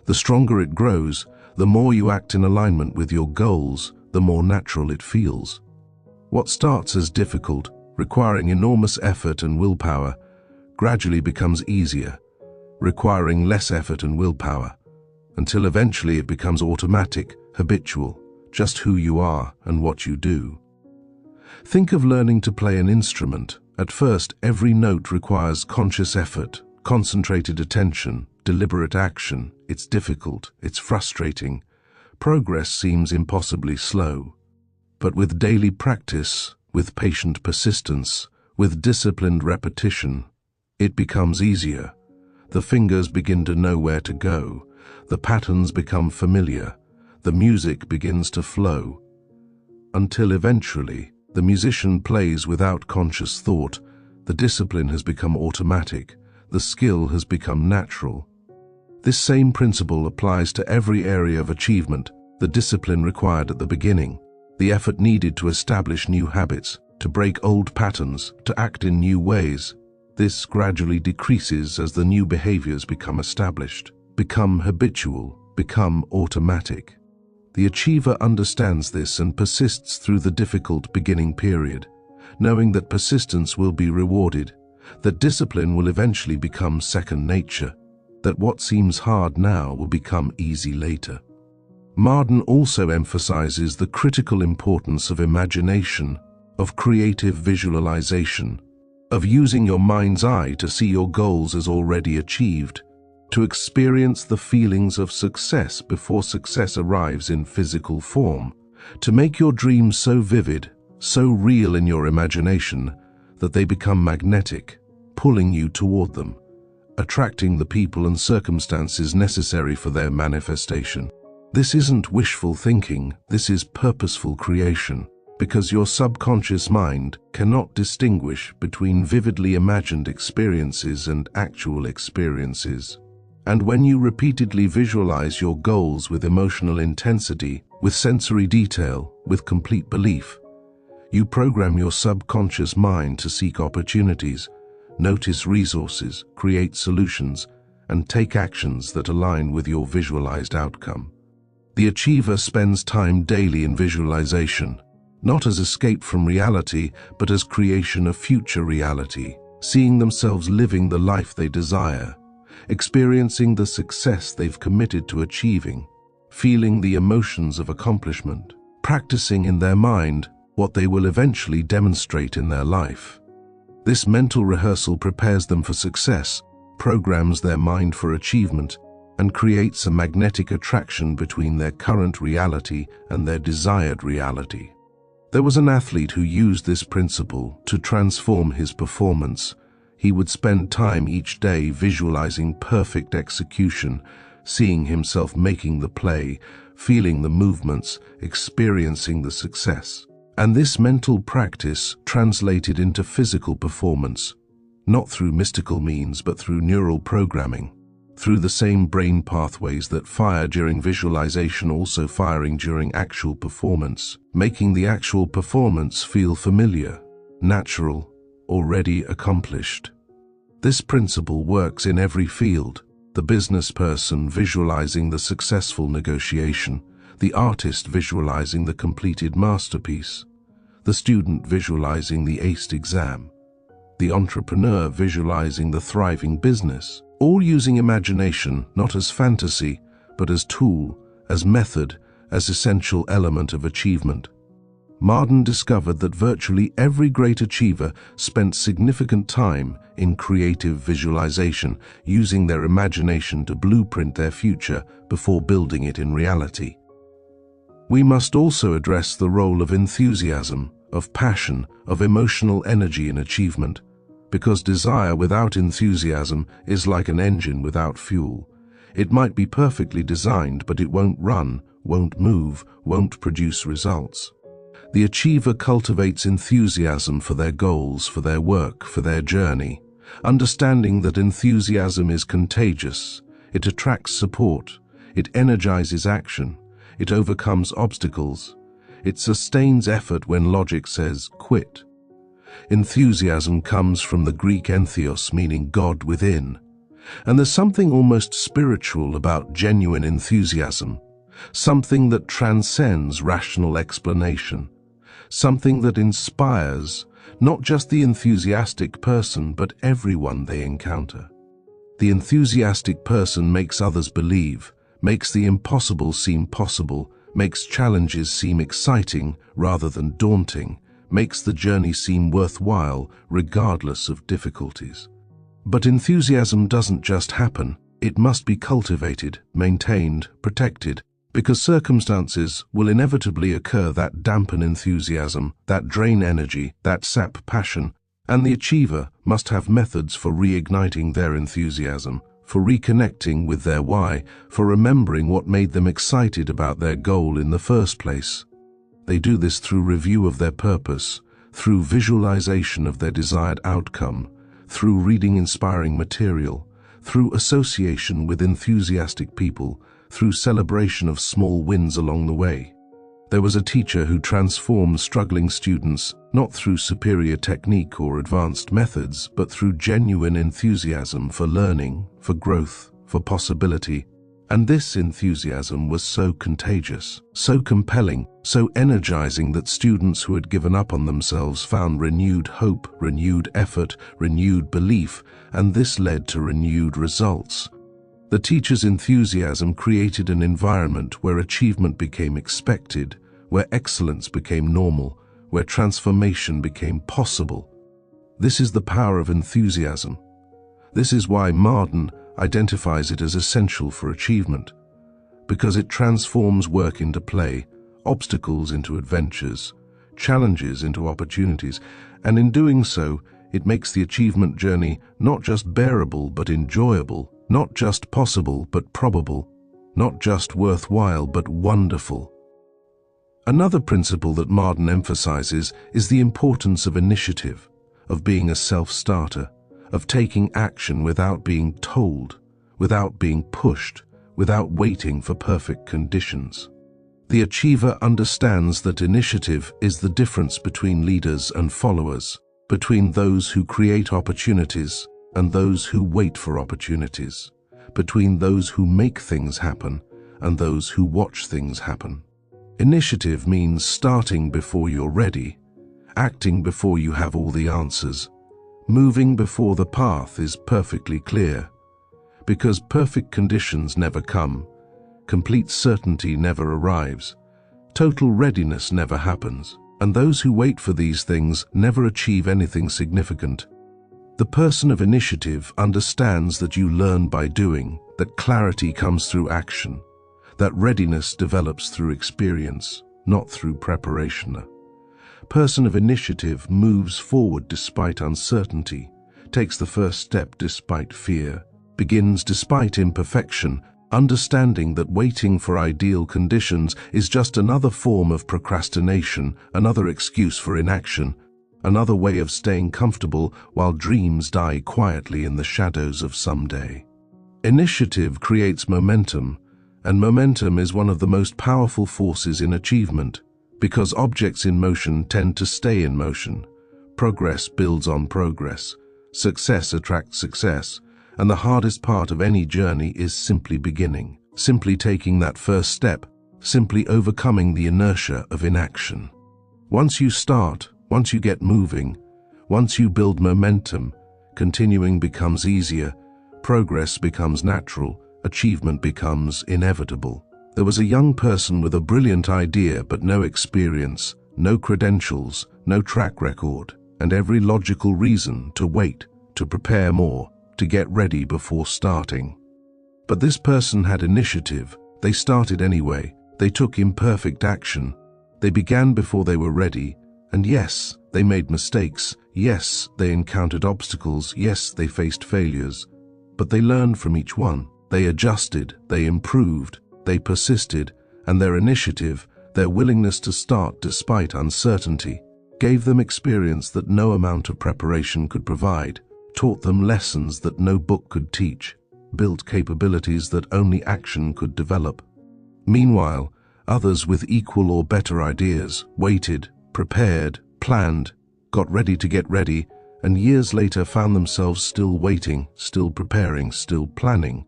The stronger it grows, the more you act in alignment with your goals, the more natural it feels. What starts as difficult, requiring enormous effort and willpower, gradually becomes easier, requiring less effort and willpower, until eventually it becomes automatic, habitual, just who you are and what you do. Think of learning to play an instrument. At first, every note requires conscious effort, concentrated attention, deliberate action. It's difficult, it's frustrating. Progress seems impossibly slow. But with daily practice, with patient persistence, with disciplined repetition, it becomes easier. The fingers begin to know where to go. The patterns become familiar. The music begins to flow. Until eventually, the musician plays without conscious thought. The discipline has become automatic. The skill has become natural. This same principle applies to every area of achievement. The discipline required at the beginning, the effort needed to establish new habits, to break old patterns, to act in new ways. This gradually decreases as the new behaviors become established, become habitual, become automatic. The achiever understands this and persists through the difficult beginning period, knowing that persistence will be rewarded, that discipline will eventually become second nature, that what seems hard now will become easy later. Marden also emphasizes the critical importance of imagination, of creative visualization, of using your mind's eye to see your goals as already achieved, to experience the feelings of success before success arrives in physical form, to make your dreams so vivid, so real in your imagination that they become magnetic, pulling you toward them, attracting the people and circumstances necessary for their manifestation. This isn't wishful thinking, this is purposeful creation, because your subconscious mind cannot distinguish between vividly imagined experiences and actual experiences. And when you repeatedly visualize your goals with emotional intensity, with sensory detail, with complete belief, you program your subconscious mind to seek opportunities, notice resources, create solutions, and take actions that align with your visualized outcome. The achiever spends time daily in visualization, not as escape from reality, but as creation of future reality, seeing themselves living the life they desire, experiencing the success they've committed to achieving, feeling the emotions of accomplishment, practicing in their mind what they will eventually demonstrate in their life. This mental rehearsal prepares them for success, programs their mind for achievement, and creates a magnetic attraction between their current reality and their desired reality. There was an athlete who used this principle to transform his performance. He would spend time each day visualizing perfect execution, seeing himself making the play, feeling the movements, experiencing the success. And this mental practice translated into physical performance, not through mystical means but through neural programming, through the same brain pathways that fire during visualization also firing during actual performance, making the actual performance feel familiar, natural, already accomplished. This principle works in every field: the business person visualizing the successful negotiation, the artist visualizing the completed masterpiece, the student visualizing the aced exam, the entrepreneur visualizing the thriving business, all using imagination not as fantasy, but as tool, as method, as essential element of achievement. Marden discovered that virtually every great achiever spent significant time in creative visualization, using their imagination to blueprint their future before building it in reality. We must also address the role of enthusiasm, of passion, of emotional energy in achievement, because desire without enthusiasm is like an engine without fuel. It might be perfectly designed, but it won't run, won't move, won't produce results. The achiever cultivates enthusiasm for their goals, for their work, for their journey, understanding that enthusiasm is contagious. It attracts support, it energizes action, it overcomes obstacles, it sustains effort when logic says quit. Enthusiasm comes from the Greek entheos, meaning God within. And there's something almost spiritual about genuine enthusiasm, something that transcends rational explanation, something that inspires not just the enthusiastic person, but everyone they encounter. The enthusiastic person makes others believe, makes the impossible seem possible, makes challenges seem exciting rather than daunting, makes the journey seem worthwhile regardless of difficulties. But enthusiasm doesn't just happen. It must be cultivated, maintained, protected, because circumstances will inevitably occur that dampen enthusiasm, that drain energy, that sap passion, and the achiever must have methods for reigniting their enthusiasm, for reconnecting with their why, for remembering what made them excited about their goal in the first place. They do this through review of their purpose, through visualization of their desired outcome, through reading inspiring material, through association with enthusiastic people, through celebration of small wins along the way. There was a teacher who transformed struggling students not through superior technique or advanced methods, but through genuine enthusiasm for learning, for growth, for possibility. And this enthusiasm was so contagious, so compelling, so energizing that students who had given up on themselves found renewed hope, renewed effort, renewed belief, and this led to renewed results. The teacher's enthusiasm created an environment where achievement became expected, where excellence became normal, where transformation became possible. This is the power of enthusiasm. This is why Marden identifies it as essential for achievement, because it transforms work into play, obstacles into adventures, challenges into opportunities, and in doing so, it makes the achievement journey not just bearable but enjoyable, not just possible but probable, not just worthwhile but wonderful. Another principle that Marden emphasizes is the importance of initiative, of being a self-starter, of taking action without being told, without being pushed, without waiting for perfect conditions. The achiever understands that initiative is the difference between leaders and followers, between those who create opportunities and those who wait for opportunities, between those who make things happen and those who watch things happen. Initiative means starting before you're ready, acting before you have all the answers, moving before the path is perfectly clear. Because perfect conditions never come, complete certainty never arrives, total readiness never happens, and those who wait for these things never achieve anything significant. The person of initiative understands that you learn by doing, that clarity comes through action, that readiness develops through experience, not through preparation. A person of initiative moves forward despite uncertainty, takes the first step despite fear, begins despite imperfection, understanding that waiting for ideal conditions is just another form of procrastination, another excuse for inaction, another way of staying comfortable while dreams die quietly in the shadows of someday. Initiative creates momentum, and momentum is one of the most powerful forces in achievement, because objects in motion tend to stay in motion. Progress builds on progress. Success attracts success, and the hardest part of any journey is simply beginning, simply taking that first step, simply overcoming the inertia of inaction. Once you start, once you get moving, once you build momentum, continuing becomes easier, progress becomes natural, achievement becomes inevitable. There was a young person with a brilliant idea but no experience, no credentials, no track record, and every logical reason to wait, to prepare more, to get ready before starting. But this person had initiative. They started anyway. They took imperfect action. They began before they were ready. And yes, they made mistakes. Yes, they encountered obstacles. Yes, they faced failures. But they learned from each one. They adjusted, they improved, they persisted, and their initiative, their willingness to start despite uncertainty, gave them experience that no amount of preparation could provide, taught them lessons that no book could teach, built capabilities that only action could develop. Meanwhile, others with equal or better ideas waited, prepared, planned, got ready to get ready, and years later found themselves still waiting, still preparing, still planning,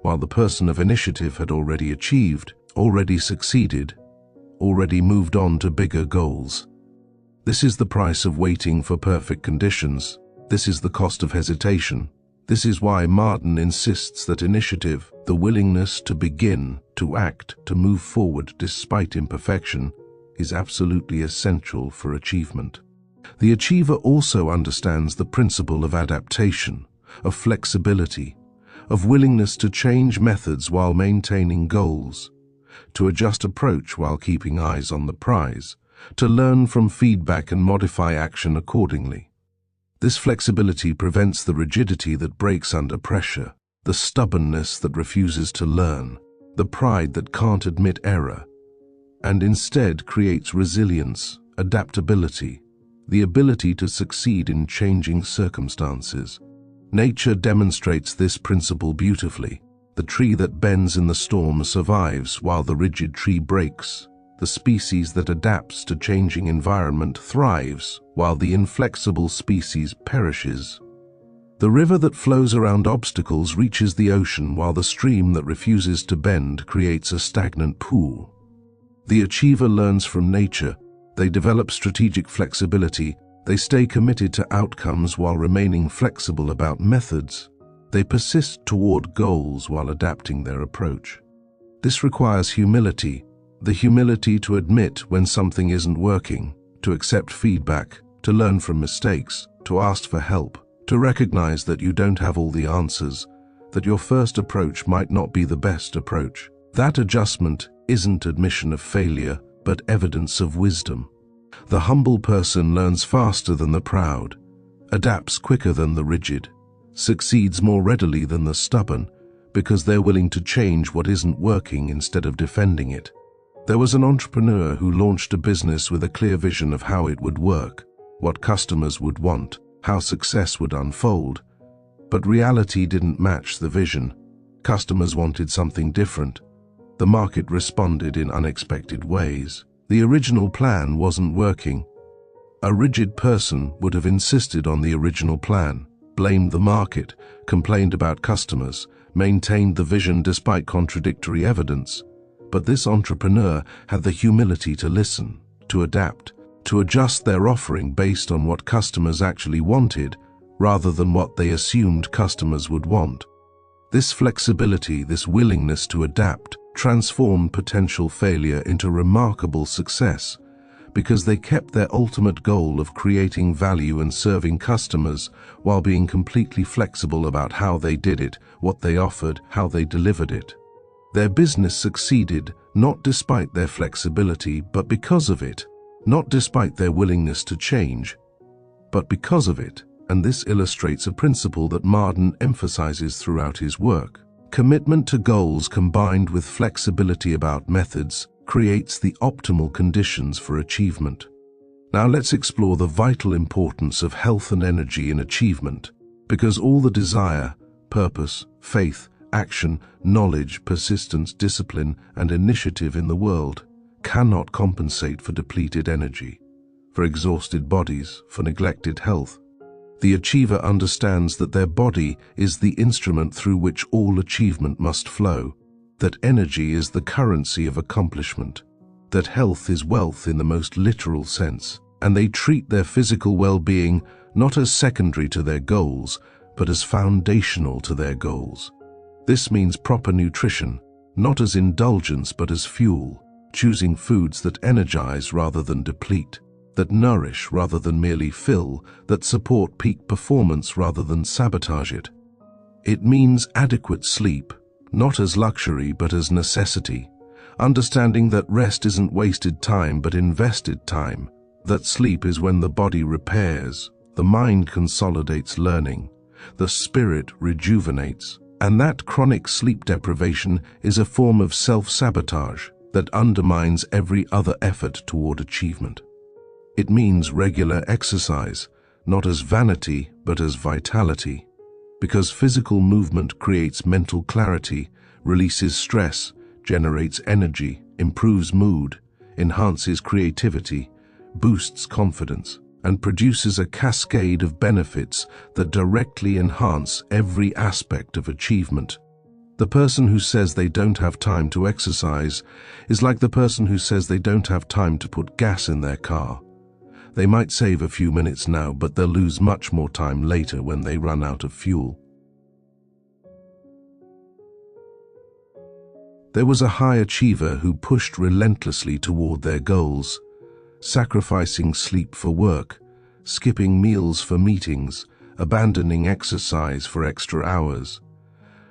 while the person of initiative had already achieved, already succeeded, already moved on to bigger goals. This is the price of waiting for perfect conditions. This is the cost of hesitation. This is why Marden insists that initiative, the willingness to begin, to act, to move forward despite imperfection, is absolutely essential for achievement. The achiever also understands the principle of adaptation, of flexibility, of willingness to change methods while maintaining goals, to adjust approach while keeping eyes on the prize, to learn from feedback and modify action accordingly. This flexibility prevents the rigidity that breaks under pressure, the stubbornness that refuses to learn, the pride that can't admit error, and instead creates resilience, adaptability, the ability to succeed in changing circumstances. Nature demonstrates this principle beautifully. The tree that bends in the storm survives while the rigid tree breaks. The species that adapts to changing environment thrives while the inflexible species perishes. The river that flows around obstacles reaches the ocean while the stream that refuses to bend creates a stagnant pool. The achiever learns from nature. They develop strategic flexibility. They stay committed to outcomes while remaining flexible about methods. They persist toward goals while adapting their approach. This requires humility, the humility to admit when something isn't working, to accept feedback, to learn from mistakes, to ask for help, to recognize that you don't have all the answers, that your first approach might not be the best approach. That adjustment isn't admission of failure, but evidence of wisdom. The humble person learns faster than the proud, adapts quicker than the rigid, succeeds more readily than the stubborn, because they're willing to change what isn't working instead of defending it. There was an entrepreneur who launched a business with a clear vision of how it would work, what customers would want, how success would unfold. But reality didn't match the vision. Customers wanted something different. The market responded in unexpected ways. The original plan wasn't working. A rigid person would have insisted on the original plan, blamed the market, complained about customers, maintained the vision despite contradictory evidence. But this entrepreneur had the humility to listen, to adapt, to adjust their offering based on what customers actually wanted, rather than what they assumed customers would want. This flexibility, this willingness to adapt, transformed potential failure into remarkable success, because they kept their ultimate goal of creating value and serving customers while being completely flexible about how they did it, what they offered, how they delivered it. Their business succeeded not despite their flexibility, but because of it, not despite their willingness to change, but because of it. And this illustrates a principle that Marden emphasizes throughout his work. Commitment to goals combined with flexibility about methods creates the optimal conditions for achievement. Now let's explore the vital importance of health and energy in achievement, because all the desire, purpose, faith, action, knowledge, persistence, discipline, and initiative in the world cannot compensate for depleted energy, for exhausted bodies, for neglected health. The achiever understands that their body is the instrument through which all achievement must flow, that energy is the currency of accomplishment, that health is wealth in the most literal sense, and they treat their physical well-being not as secondary to their goals, but as foundational to their goals. This means proper nutrition, not as indulgence but as fuel, choosing foods that energize rather than deplete, that nourish rather than merely fill, that support peak performance rather than sabotage it. It means adequate sleep, not as luxury but as necessity, understanding that rest isn't wasted time but invested time, that sleep is when the body repairs, the mind consolidates learning, the spirit rejuvenates, and that chronic sleep deprivation is a form of self-sabotage that undermines every other effort toward achievement. It means regular exercise, not as vanity but as vitality, because physical movement creates mental clarity, releases stress, generates energy, improves mood, enhances creativity, boosts confidence, and produces a cascade of benefits that directly enhance every aspect of achievement. The person who says they don't have time to exercise is like the person who says they don't have time to put gas in their car. They might save a few minutes now, but they'll lose much more time later when they run out of fuel. There was a high achiever who pushed relentlessly toward their goals, sacrificing sleep for work, skipping meals for meetings, abandoning exercise for extra hours,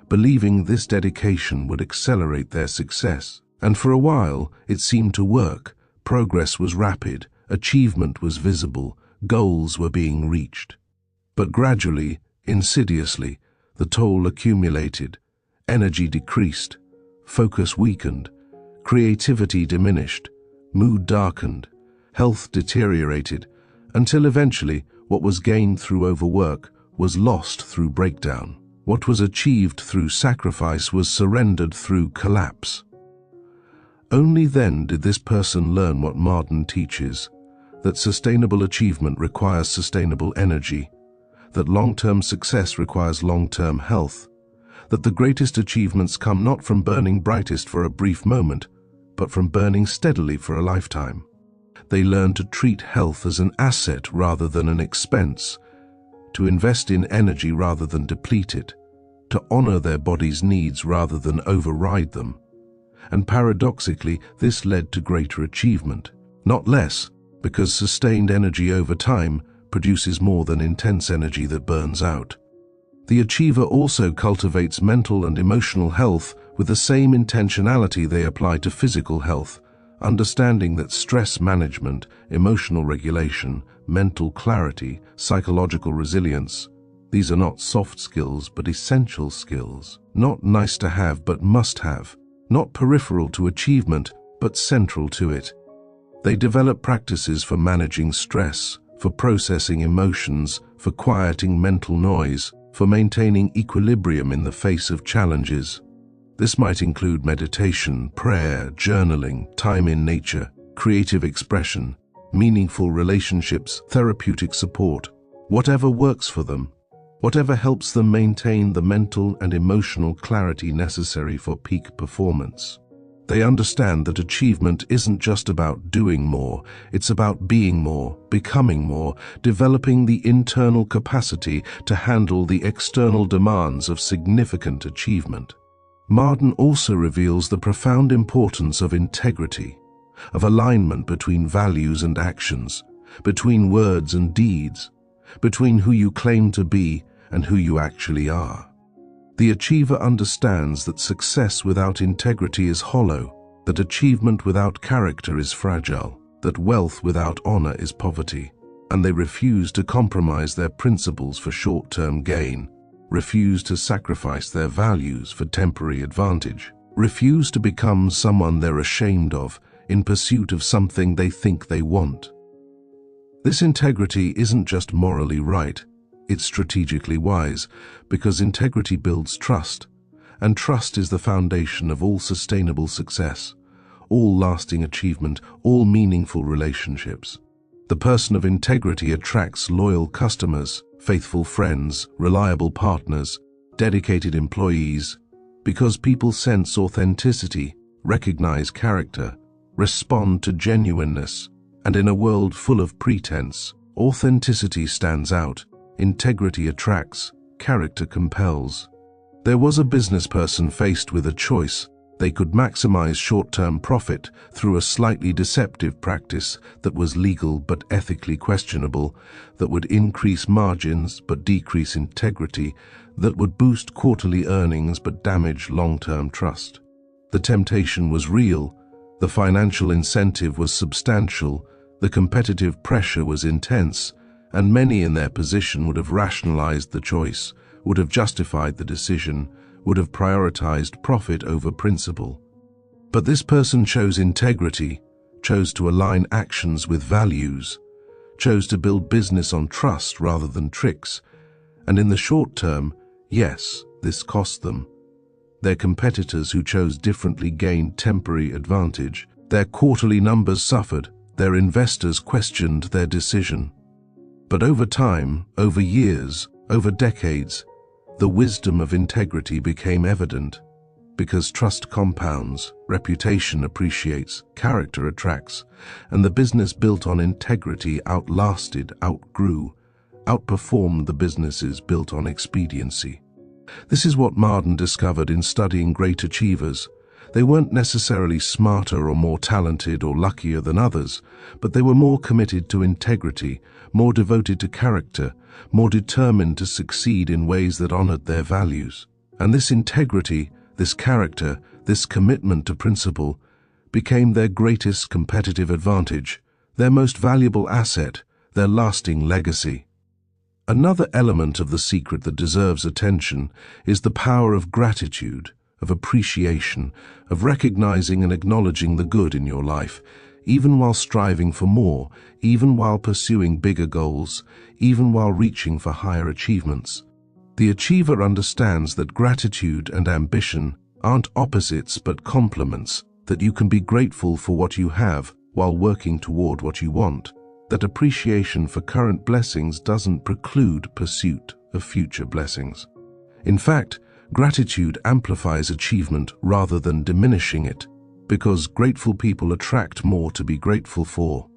believing this dedication would accelerate their success. And for a while, it seemed to work. Progress was rapid, achievement was visible, goals were being reached. But gradually, insidiously, the toll accumulated, energy decreased, focus weakened, creativity diminished, mood darkened, health deteriorated, until eventually what was gained through overwork was lost through breakdown. What was achieved through sacrifice was surrendered through collapse. Only then did this person learn what Marden teaches, that sustainable achievement requires sustainable energy, that long-term success requires long-term health, that the greatest achievements come not from burning brightest for a brief moment, but from burning steadily for a lifetime. They learn to treat health as an asset rather than an expense, to invest in energy rather than deplete it, to honor their body's needs rather than override them. And paradoxically, this led to greater achievement, not less, because sustained energy over time produces more than intense energy that burns out. The achiever also cultivates mental and emotional health with the same intentionality they apply to physical health, understanding that stress management, emotional regulation, mental clarity, psychological resilience, these are not soft skills but essential skills, not nice to have but must have, not peripheral to achievement but central to it. They develop practices for managing stress, for processing emotions, for quieting mental noise, for maintaining equilibrium in the face of challenges. This might include meditation, prayer, journaling, time in nature, creative expression, meaningful relationships, therapeutic support, whatever works for them, whatever helps them maintain the mental and emotional clarity necessary for peak performance. They understand that achievement isn't just about doing more, it's about being more, becoming more, developing the internal capacity to handle the external demands of significant achievement. Marden also reveals the profound importance of integrity, of alignment between values and actions, between words and deeds, between who you claim to be and who you actually are. The achiever understands that success without integrity is hollow, that achievement without character is fragile, that wealth without honor is poverty, and they refuse to compromise their principles for short-term gain, refuse to sacrifice their values for temporary advantage, refuse to become someone they're ashamed of in pursuit of something they think they want. This integrity isn't just morally right, it's strategically wise, because integrity builds trust, and trust is the foundation of all sustainable success, all lasting achievement, all meaningful relationships. The person of integrity attracts loyal customers, faithful friends, reliable partners, dedicated employees, because people sense authenticity, recognize character, respond to genuineness, and in a world full of pretense, authenticity stands out, integrity attracts, character compels. There was a business person faced with a choice. They could maximize short-term profit through a slightly deceptive practice that was legal but ethically questionable, that would increase margins but decrease integrity, that would boost quarterly earnings but damage long-term trust. The temptation was real, the financial incentive was substantial, the competitive pressure was intense, and many in their position would have rationalized the choice, would have justified the decision, would have prioritized profit over principle. But this person chose integrity, chose to align actions with values, chose to build business on trust rather than tricks, and in the short term, yes, this cost them. Their competitors who chose differently gained temporary advantage. Their quarterly numbers suffered, their investors questioned their decision. But over time, over years, over decades, the wisdom of integrity became evident, because trust compounds, reputation appreciates, character attracts, and the business built on integrity outlasted, outgrew, outperformed the businesses built on expediency. This is what Marden discovered in studying great achievers, They weren't necessarily smarter or more talented or luckier than others, but they were more committed to integrity, more devoted to character, more determined to succeed in ways that honored their values. And this integrity, this character, this commitment to principle became their greatest competitive advantage, their most valuable asset, their lasting legacy. Another element of the secret that deserves attention is the power of gratitude, of appreciation, of recognizing and acknowledging the good in your life, even while striving for more, even while pursuing bigger goals, even while reaching for higher achievements. The achiever understands that gratitude and ambition aren't opposites but complements, that you can be grateful for what you have while working toward what you want, that appreciation for current blessings doesn't preclude pursuit of future blessings. In fact, gratitude amplifies achievement rather than diminishing it, because grateful people attract more to be grateful for.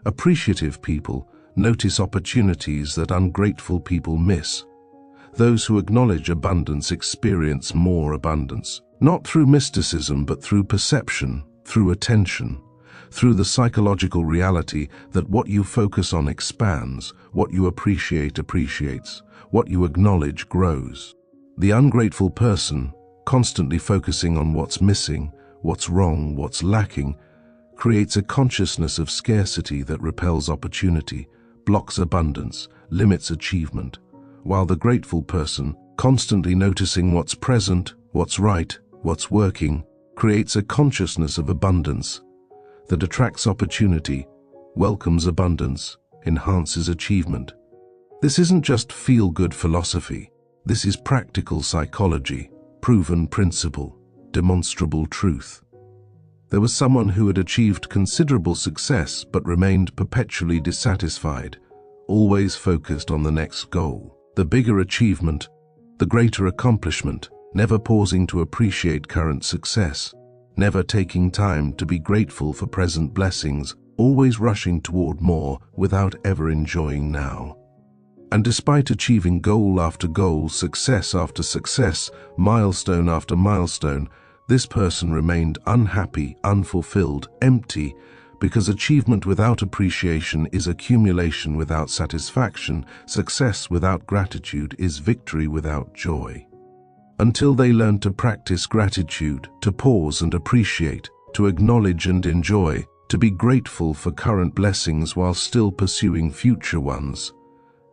Appreciative people notice opportunities that ungrateful people miss. Those who acknowledge abundance experience more abundance, not through mysticism but through perception, through attention, through the psychological reality that what you focus on expands, what you appreciate appreciates, what you acknowledge grows. The ungrateful person, constantly focusing on what's missing, what's wrong, what's lacking, creates a consciousness of scarcity that repels opportunity, blocks abundance, limits achievement, while the grateful person, constantly noticing what's present, what's right, what's working, creates a consciousness of abundance that attracts opportunity, welcomes abundance, enhances achievement. This isn't just feel-good philosophy. This is practical psychology, proven principle, demonstrable truth. There was someone who had achieved considerable success but remained perpetually dissatisfied, always focused on the next goal, the bigger achievement, the greater accomplishment, never pausing to appreciate current success, never taking time to be grateful for present blessings, always rushing toward more without ever enjoying now. And despite achieving goal after goal, success after success, milestone after milestone, this person remained unhappy, unfulfilled, empty, because achievement without appreciation is accumulation without satisfaction, success without gratitude is victory without joy. Until they learn to practice gratitude, to pause and appreciate, to acknowledge and enjoy, to be grateful for current blessings while still pursuing future ones.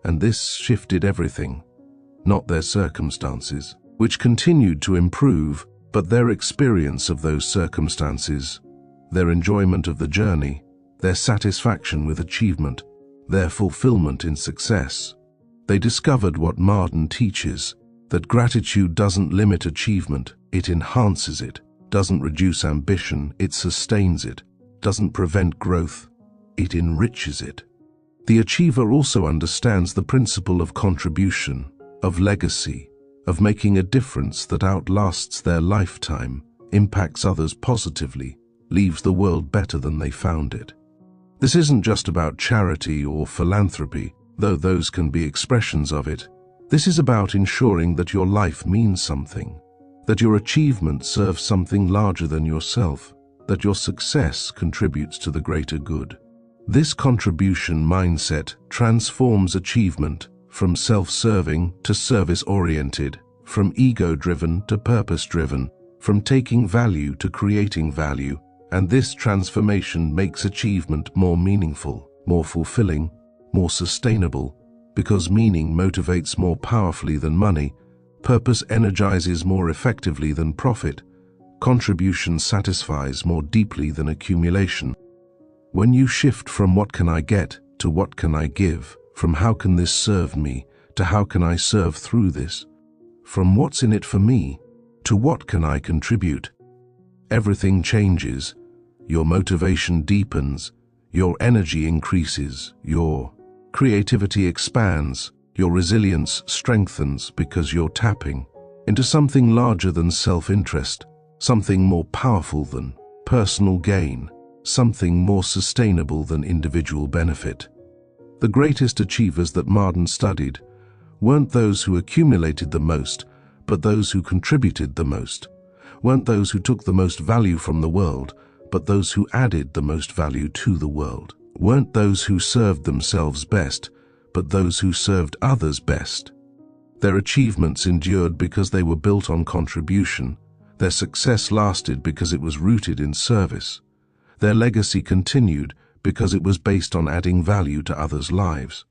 And this shifted everything, not their circumstances, which continued to improve, but their experience of those circumstances, their enjoyment of the journey, their satisfaction with achievement, their fulfillment in success. They discovered what Marden teaches, that gratitude doesn't limit achievement, it enhances it, doesn't reduce ambition, it sustains it, doesn't prevent growth, it enriches it. The achiever also understands the principle of contribution, of legacy, of making a difference that outlasts their lifetime, impacts others positively, leaves the world better than they found it. This isn't just about charity or philanthropy, though those can be expressions of it. This is about ensuring that your life means something, that your achievement serves something larger than yourself, that your success contributes to the greater good. This contribution mindset transforms achievement from self-serving to service-oriented, from ego-driven to purpose-driven, from taking value to creating value, and this transformation makes achievement more meaningful, more fulfilling, more sustainable, because meaning motivates more powerfully than money, purpose energizes more effectively than profit, contribution satisfies more deeply than accumulation. When you shift from what can I get to what can I give, from how can this serve me to how can I serve through this, from what's in it for me to what can I contribute, everything changes. Your motivation deepens, your energy increases, your creativity expands, your resilience strengthens because you're tapping into something larger than self-interest, something more powerful than personal gain, something more sustainable than individual benefit. The greatest achievers that Marden studied weren't those who accumulated the most, but those who contributed the most, weren't those who took the most value from the world, but those who added the most value to the world. Weren't those who served themselves best, but those who served others best. Their achievements endured because they were built on contribution. Their success lasted because it was rooted in service. Their legacy continued because it was based on adding value to others' lives.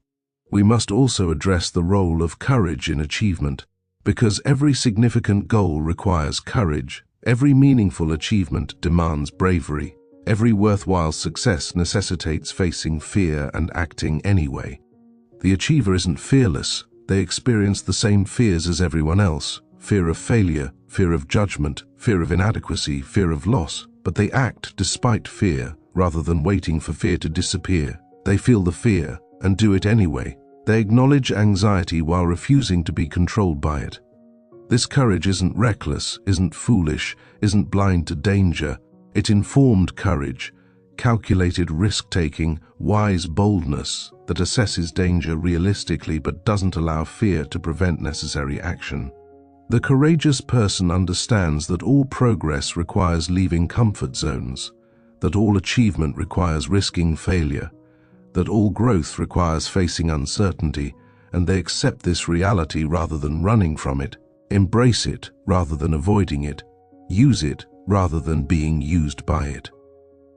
We must also address the role of courage in achievement, because every significant goal requires courage. Every meaningful achievement demands bravery. Every worthwhile success necessitates facing fear and acting anyway. The achiever isn't fearless. They experience the same fears as everyone else: fear of failure, fear of judgment, fear of inadequacy, fear of loss. But they act despite fear, rather than waiting for fear to disappear. They feel the fear and do it anyway. They acknowledge anxiety while refusing to be controlled by it. This courage isn't reckless, isn't foolish, isn't blind to danger. It's informed courage, calculated risk-taking, wise boldness that assesses danger realistically but doesn't allow fear to prevent necessary action. The courageous person understands that all progress requires leaving comfort zones, that all achievement requires risking failure, that all growth requires facing uncertainty, and they accept this reality rather than running from it, embrace it rather than avoiding it, use it rather than being used by it.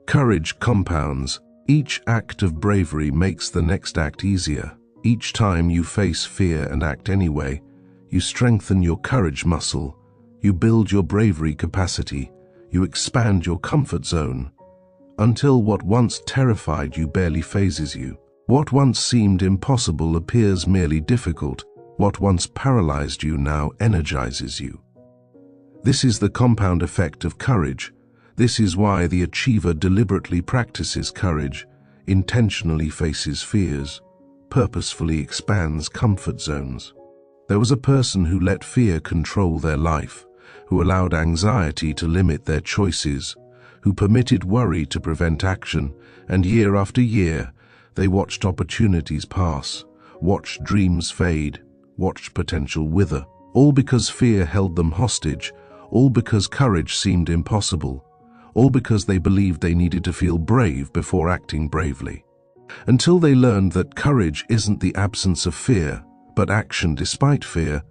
Courage compounds. Each act of bravery makes the next act easier. Each time you face fear and act anyway, you strengthen your courage muscle, you build your bravery capacity, you expand your comfort zone, until what once terrified you barely phases you. What once seemed impossible appears merely difficult. What once paralyzed you now energizes you. This is the compound effect of courage. This is why the achiever deliberately practices courage, intentionally faces fears, purposefully expands comfort zones. There was a person who let fear control their life, who allowed anxiety to limit their choices, who permitted worry to prevent action, and year after year, they watched opportunities pass, watched dreams fade, watched potential wither, all because fear held them hostage, all because courage seemed impossible, all because they believed they needed to feel brave before acting bravely. Until they learned that courage isn't the absence of fear, but action despite fear,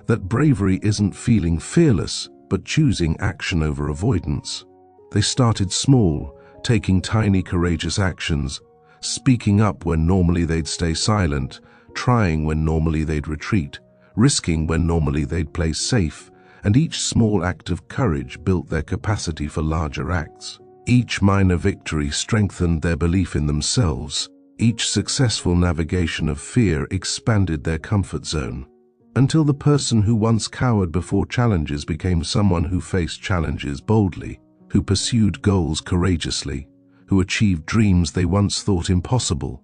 that bravery isn't feeling fearless, but choosing action over avoidance. They started small, taking tiny courageous actions, speaking up when normally they'd stay silent, trying when normally they'd retreat, risking when normally they'd play safe, and each small act of courage built their capacity for larger acts. Each minor victory strengthened their belief in themselves. Each successful navigation of fear expanded their comfort zone, until the person who once cowered before challenges became someone who faced challenges boldly, who pursued goals courageously, who achieved dreams they once thought impossible.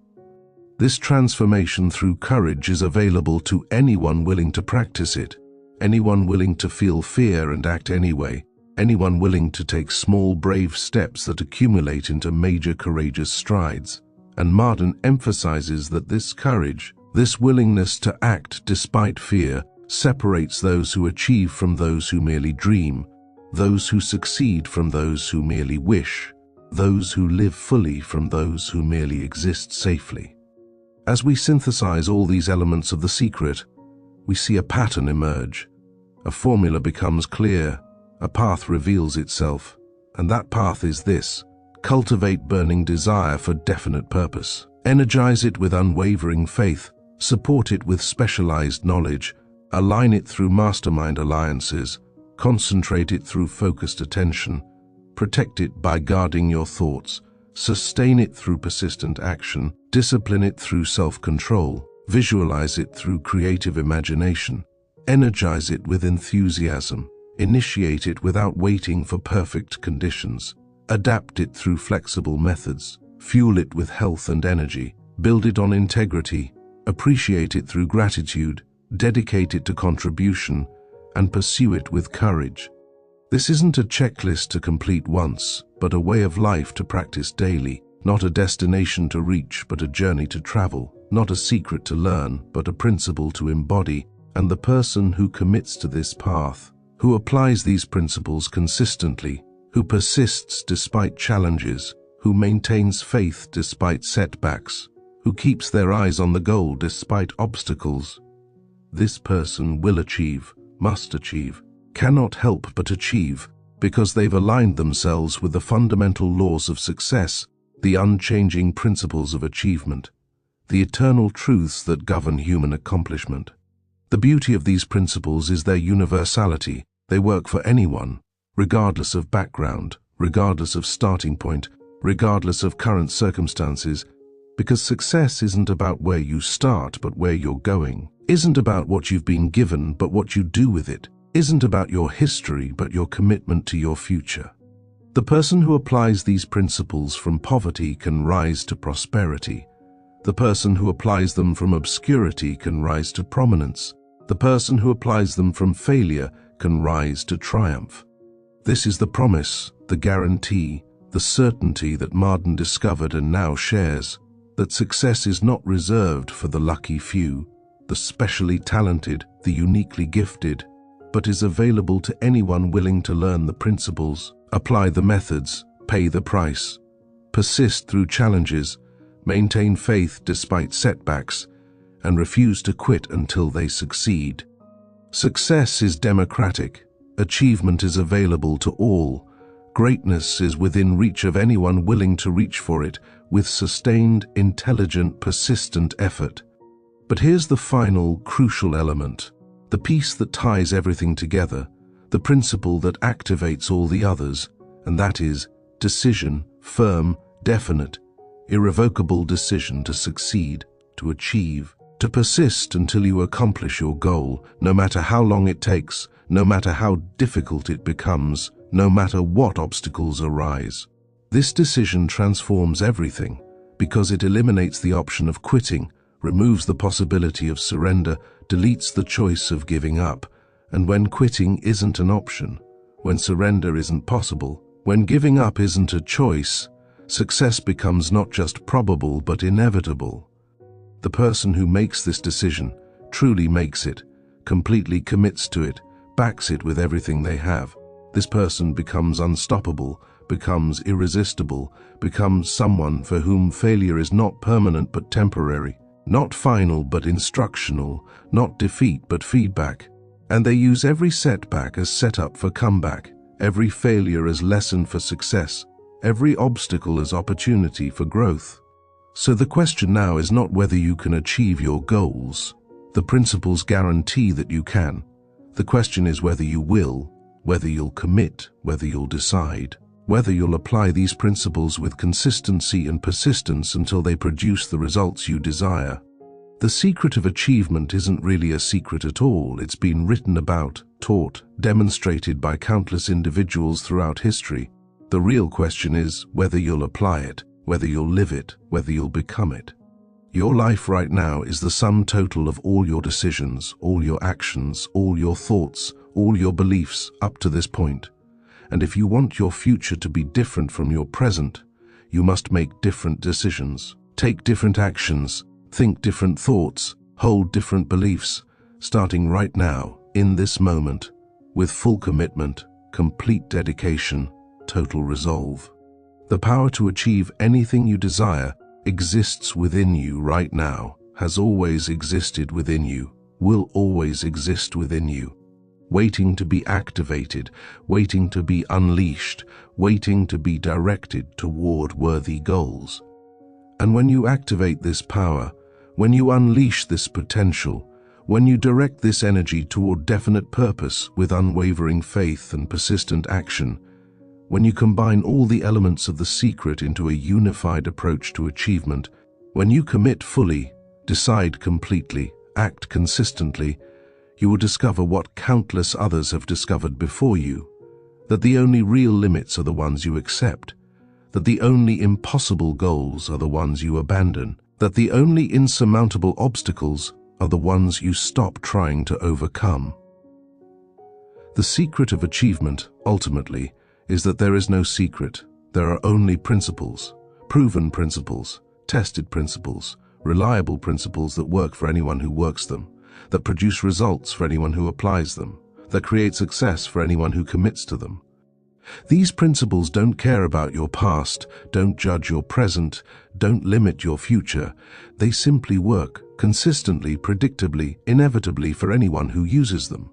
This transformation through courage is available to anyone willing to practice it, anyone willing to feel fear and act anyway, anyone willing to take small, brave steps that accumulate into major courageous strides. And Marden emphasizes that this courage, this willingness to act despite fear, separates those who achieve from those who merely dream, those who succeed from those who merely wish, those who live fully from those who merely exist safely. As we synthesize all these elements of The Secret, we see a pattern emerge. A formula becomes clear, a path reveals itself, and that path is this: cultivate burning desire for definite purpose. Energize it with unwavering faith, support it with specialized knowledge, align it through mastermind alliances, concentrate it through focused attention, protect it by guarding your thoughts, sustain it through persistent action, discipline it through self-control, visualize it through creative imagination, energize it with enthusiasm, initiate it without waiting for perfect conditions, adapt it through flexible methods, fuel it with health and energy, build it on integrity, appreciate it through gratitude, dedicate it to contribution, and pursue it with courage. This isn't a checklist to complete once, but a way of life to practice daily, not a destination to reach, but a journey to travel, not a secret to learn, but a principle to embody. And the person who commits to this path, who applies these principles consistently, who persists despite challenges, who maintains faith despite setbacks, who keeps their eyes on the goal despite obstacles. This person will achieve, must achieve, cannot help but achieve, because they've aligned themselves with the fundamental laws of success, the unchanging principles of achievement, the eternal truths that govern human accomplishment. The beauty of these principles is their universality. They work for anyone, regardless of background, regardless of starting point, regardless of current circumstances, because success isn't about where you start but where you're going, isn't about what you've been given but what you do with it, isn't about your history but your commitment to your future. The person who applies these principles from poverty can rise to prosperity. The person who applies them from obscurity can rise to prominence. The person who applies them from failure can rise to triumph. This is the promise, the guarantee, the certainty that Marden discovered and now shares, that success is not reserved for the lucky few, the specially talented, the uniquely gifted, but is available to anyone willing to learn the principles, apply the methods, pay the price, persist through challenges, maintain faith despite setbacks, and refuse to quit until they succeed. Success is democratic. Achievement is available to all. Greatness is within reach of anyone willing to reach for it with sustained, intelligent, persistent effort. But here's the final, crucial element, the piece that ties everything together, the principle that activates all the others, and that is decision, firm, definite, irrevocable decision to succeed, to achieve, to persist until you accomplish your goal, no matter how long it takes, no matter how difficult it becomes, no matter what obstacles arise. This decision transforms everything because it eliminates the option of quitting, removes the possibility of surrender, deletes the choice of giving up. And when quitting isn't an option, when surrender isn't possible, when giving up isn't a choice, success becomes not just probable but inevitable. The person who makes this decision truly makes it, completely commits to it, backs it with everything they have. This person becomes unstoppable, becomes irresistible, becomes someone for whom failure is not permanent but temporary, not final but instructional, not defeat but feedback. And they use every setback as setup for comeback, every failure as lesson for success, every obstacle as opportunity for growth. So the question now is not whether you can achieve your goals. The principles guarantee that you can. The question is whether you will, whether you'll commit, whether you'll decide, whether you'll apply these principles with consistency and persistence until they produce the results you desire. The secret of achievement isn't really a secret at all. It's been written about, taught, demonstrated by countless individuals throughout history. The real question is whether you'll apply it, whether you'll live it, whether you'll become it. Your life right now is the sum total of all your decisions, all your actions, all your thoughts, all your beliefs up to this point. And if you want your future to be different from your present, you must make different decisions, take different actions, think different thoughts, hold different beliefs, starting right now, in this moment, with full commitment, complete dedication, total resolve. The power to achieve anything you desire exists within you right now, has always existed within you, will always exist within you, waiting to be activated, waiting to be unleashed, waiting to be directed toward worthy goals. And when you activate this power, when you unleash this potential, when you direct this energy toward definite purpose with unwavering faith and persistent action, when you combine all the elements of the secret into a unified approach to achievement, when you commit fully, decide completely, act consistently, you will discover what countless others have discovered before you, that the only real limits are the ones you accept, that the only impossible goals are the ones you abandon, that the only insurmountable obstacles are the ones you stop trying to overcome. The secret of achievement, ultimately, is that there is no secret. There are only principles, proven principles, tested principles, reliable principles that work for anyone who works them, that produce results for anyone who applies them, that create success for anyone who commits to them. These principles don't care about your past, don't judge your present, don't limit your future. They simply work consistently, predictably, inevitably for anyone who uses them.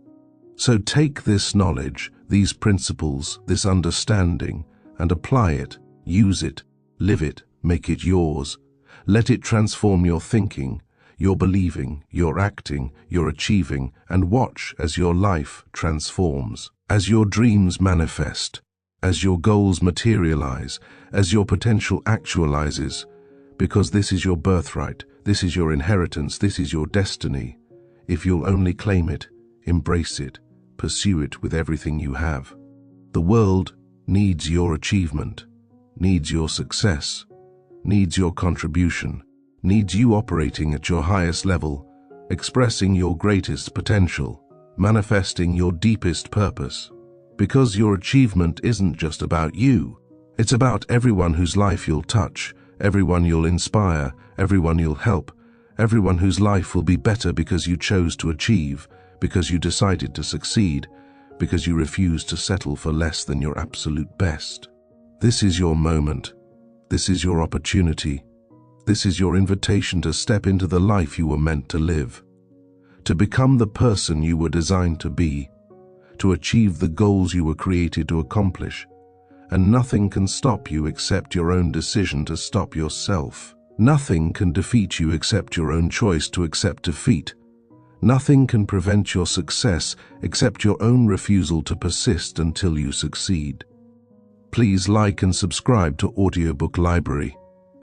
So take this knowledge, these principles, this understanding, and apply it, use it, live it, make it yours. Let it transform your thinking, your believing, your acting, your achieving, and watch as your life transforms, as your dreams manifest, as your goals materialize, as your potential actualizes, because this is your birthright, this is your inheritance, this is your destiny. If you'll only claim it, embrace it, pursue it with everything you have. The world needs your achievement, needs your success, needs your contribution, needs you operating at your highest level, expressing your greatest potential, manifesting your deepest purpose. Because your achievement isn't just about you, it's about everyone whose life you'll touch, everyone you'll inspire, everyone you'll help, everyone whose life will be better because you chose to achieve, because you decided to succeed, because you refused to settle for less than your absolute best. This is your moment. This is your opportunity. This is your invitation to step into the life you were meant to live, to become the person you were designed to be, to achieve the goals you were created to accomplish. And nothing can stop you except your own decision to stop yourself. Nothing can defeat you except your own choice to accept defeat. Nothing can prevent your success except your own refusal to persist until you succeed. Please like and subscribe to Audiobook Library,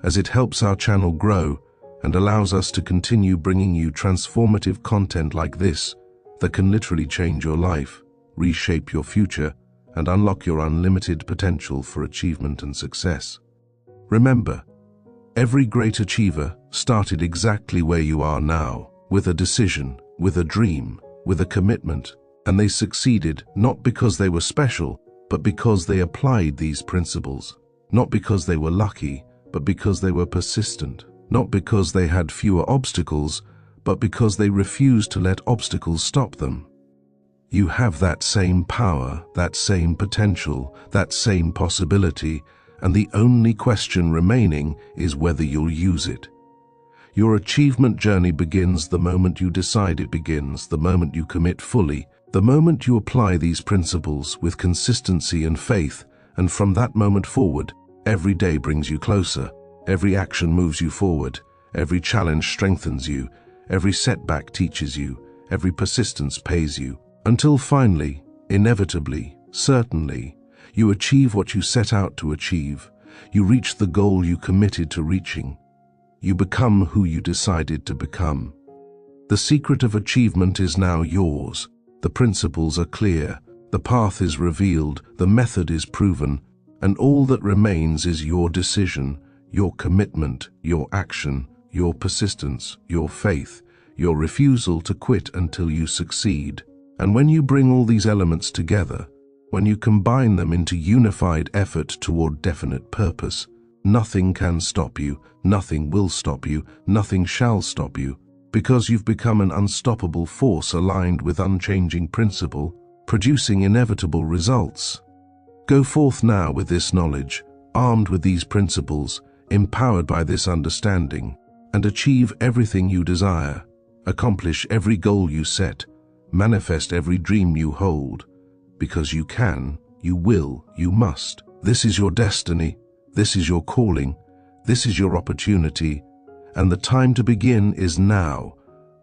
as it helps our channel grow and allows us to continue bringing you transformative content like this that can literally change your life, reshape your future, and unlock your unlimited potential for achievement and success. Remember, every great achiever started exactly where you are now, with a decision, with a dream, with a commitment, and they succeeded not because they were special, but because they applied these principles. Not because they were lucky, but because they were persistent. Not because they had fewer obstacles, but because they refused to let obstacles stop them. You have that same power, that same potential, that same possibility, and the only question remaining is whether you'll use it. Your achievement journey begins the moment you decide it begins, the moment you commit fully, the moment you apply these principles with consistency and faith, and from that moment forward, every day brings you closer, every action moves you forward, every challenge strengthens you, every setback teaches you, every persistence pays you, until finally, inevitably, certainly, you achieve what you set out to achieve. You reach the goal you committed to reaching. You become who you decided to become. The secret of achievement is now yours. The principles are clear, the path is revealed, the method is proven, and all that remains is your decision, your commitment, your action, your persistence, your faith, your refusal to quit until you succeed. And when you bring all these elements together, when you combine them into unified effort toward definite purpose, nothing can stop you, nothing will stop you, nothing shall stop you, because you've become an unstoppable force aligned with unchanging principle, producing inevitable results. Go forth now with this knowledge, armed with these principles, empowered by this understanding, and achieve everything you desire, accomplish every goal you set, manifest every dream you hold, because you can, you will, you must. This is your destiny, this is your calling, this is your opportunity, and the time to begin is now,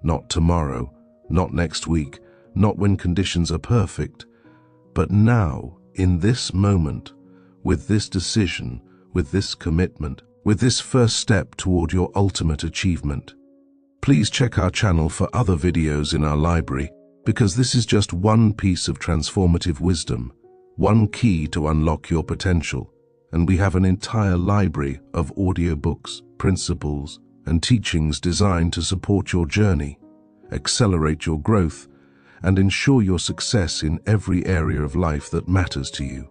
not tomorrow, not next week, not when conditions are perfect, but now, in this moment, with this decision, with this commitment, with this first step toward your ultimate achievement. Please check our channel for other videos in our library, because this is just one piece of transformative wisdom, one key to unlock your potential, and we have an entire library of audiobooks, principles, and teachings designed to support your journey, accelerate your growth, and ensure your success in every area of life that matters to you.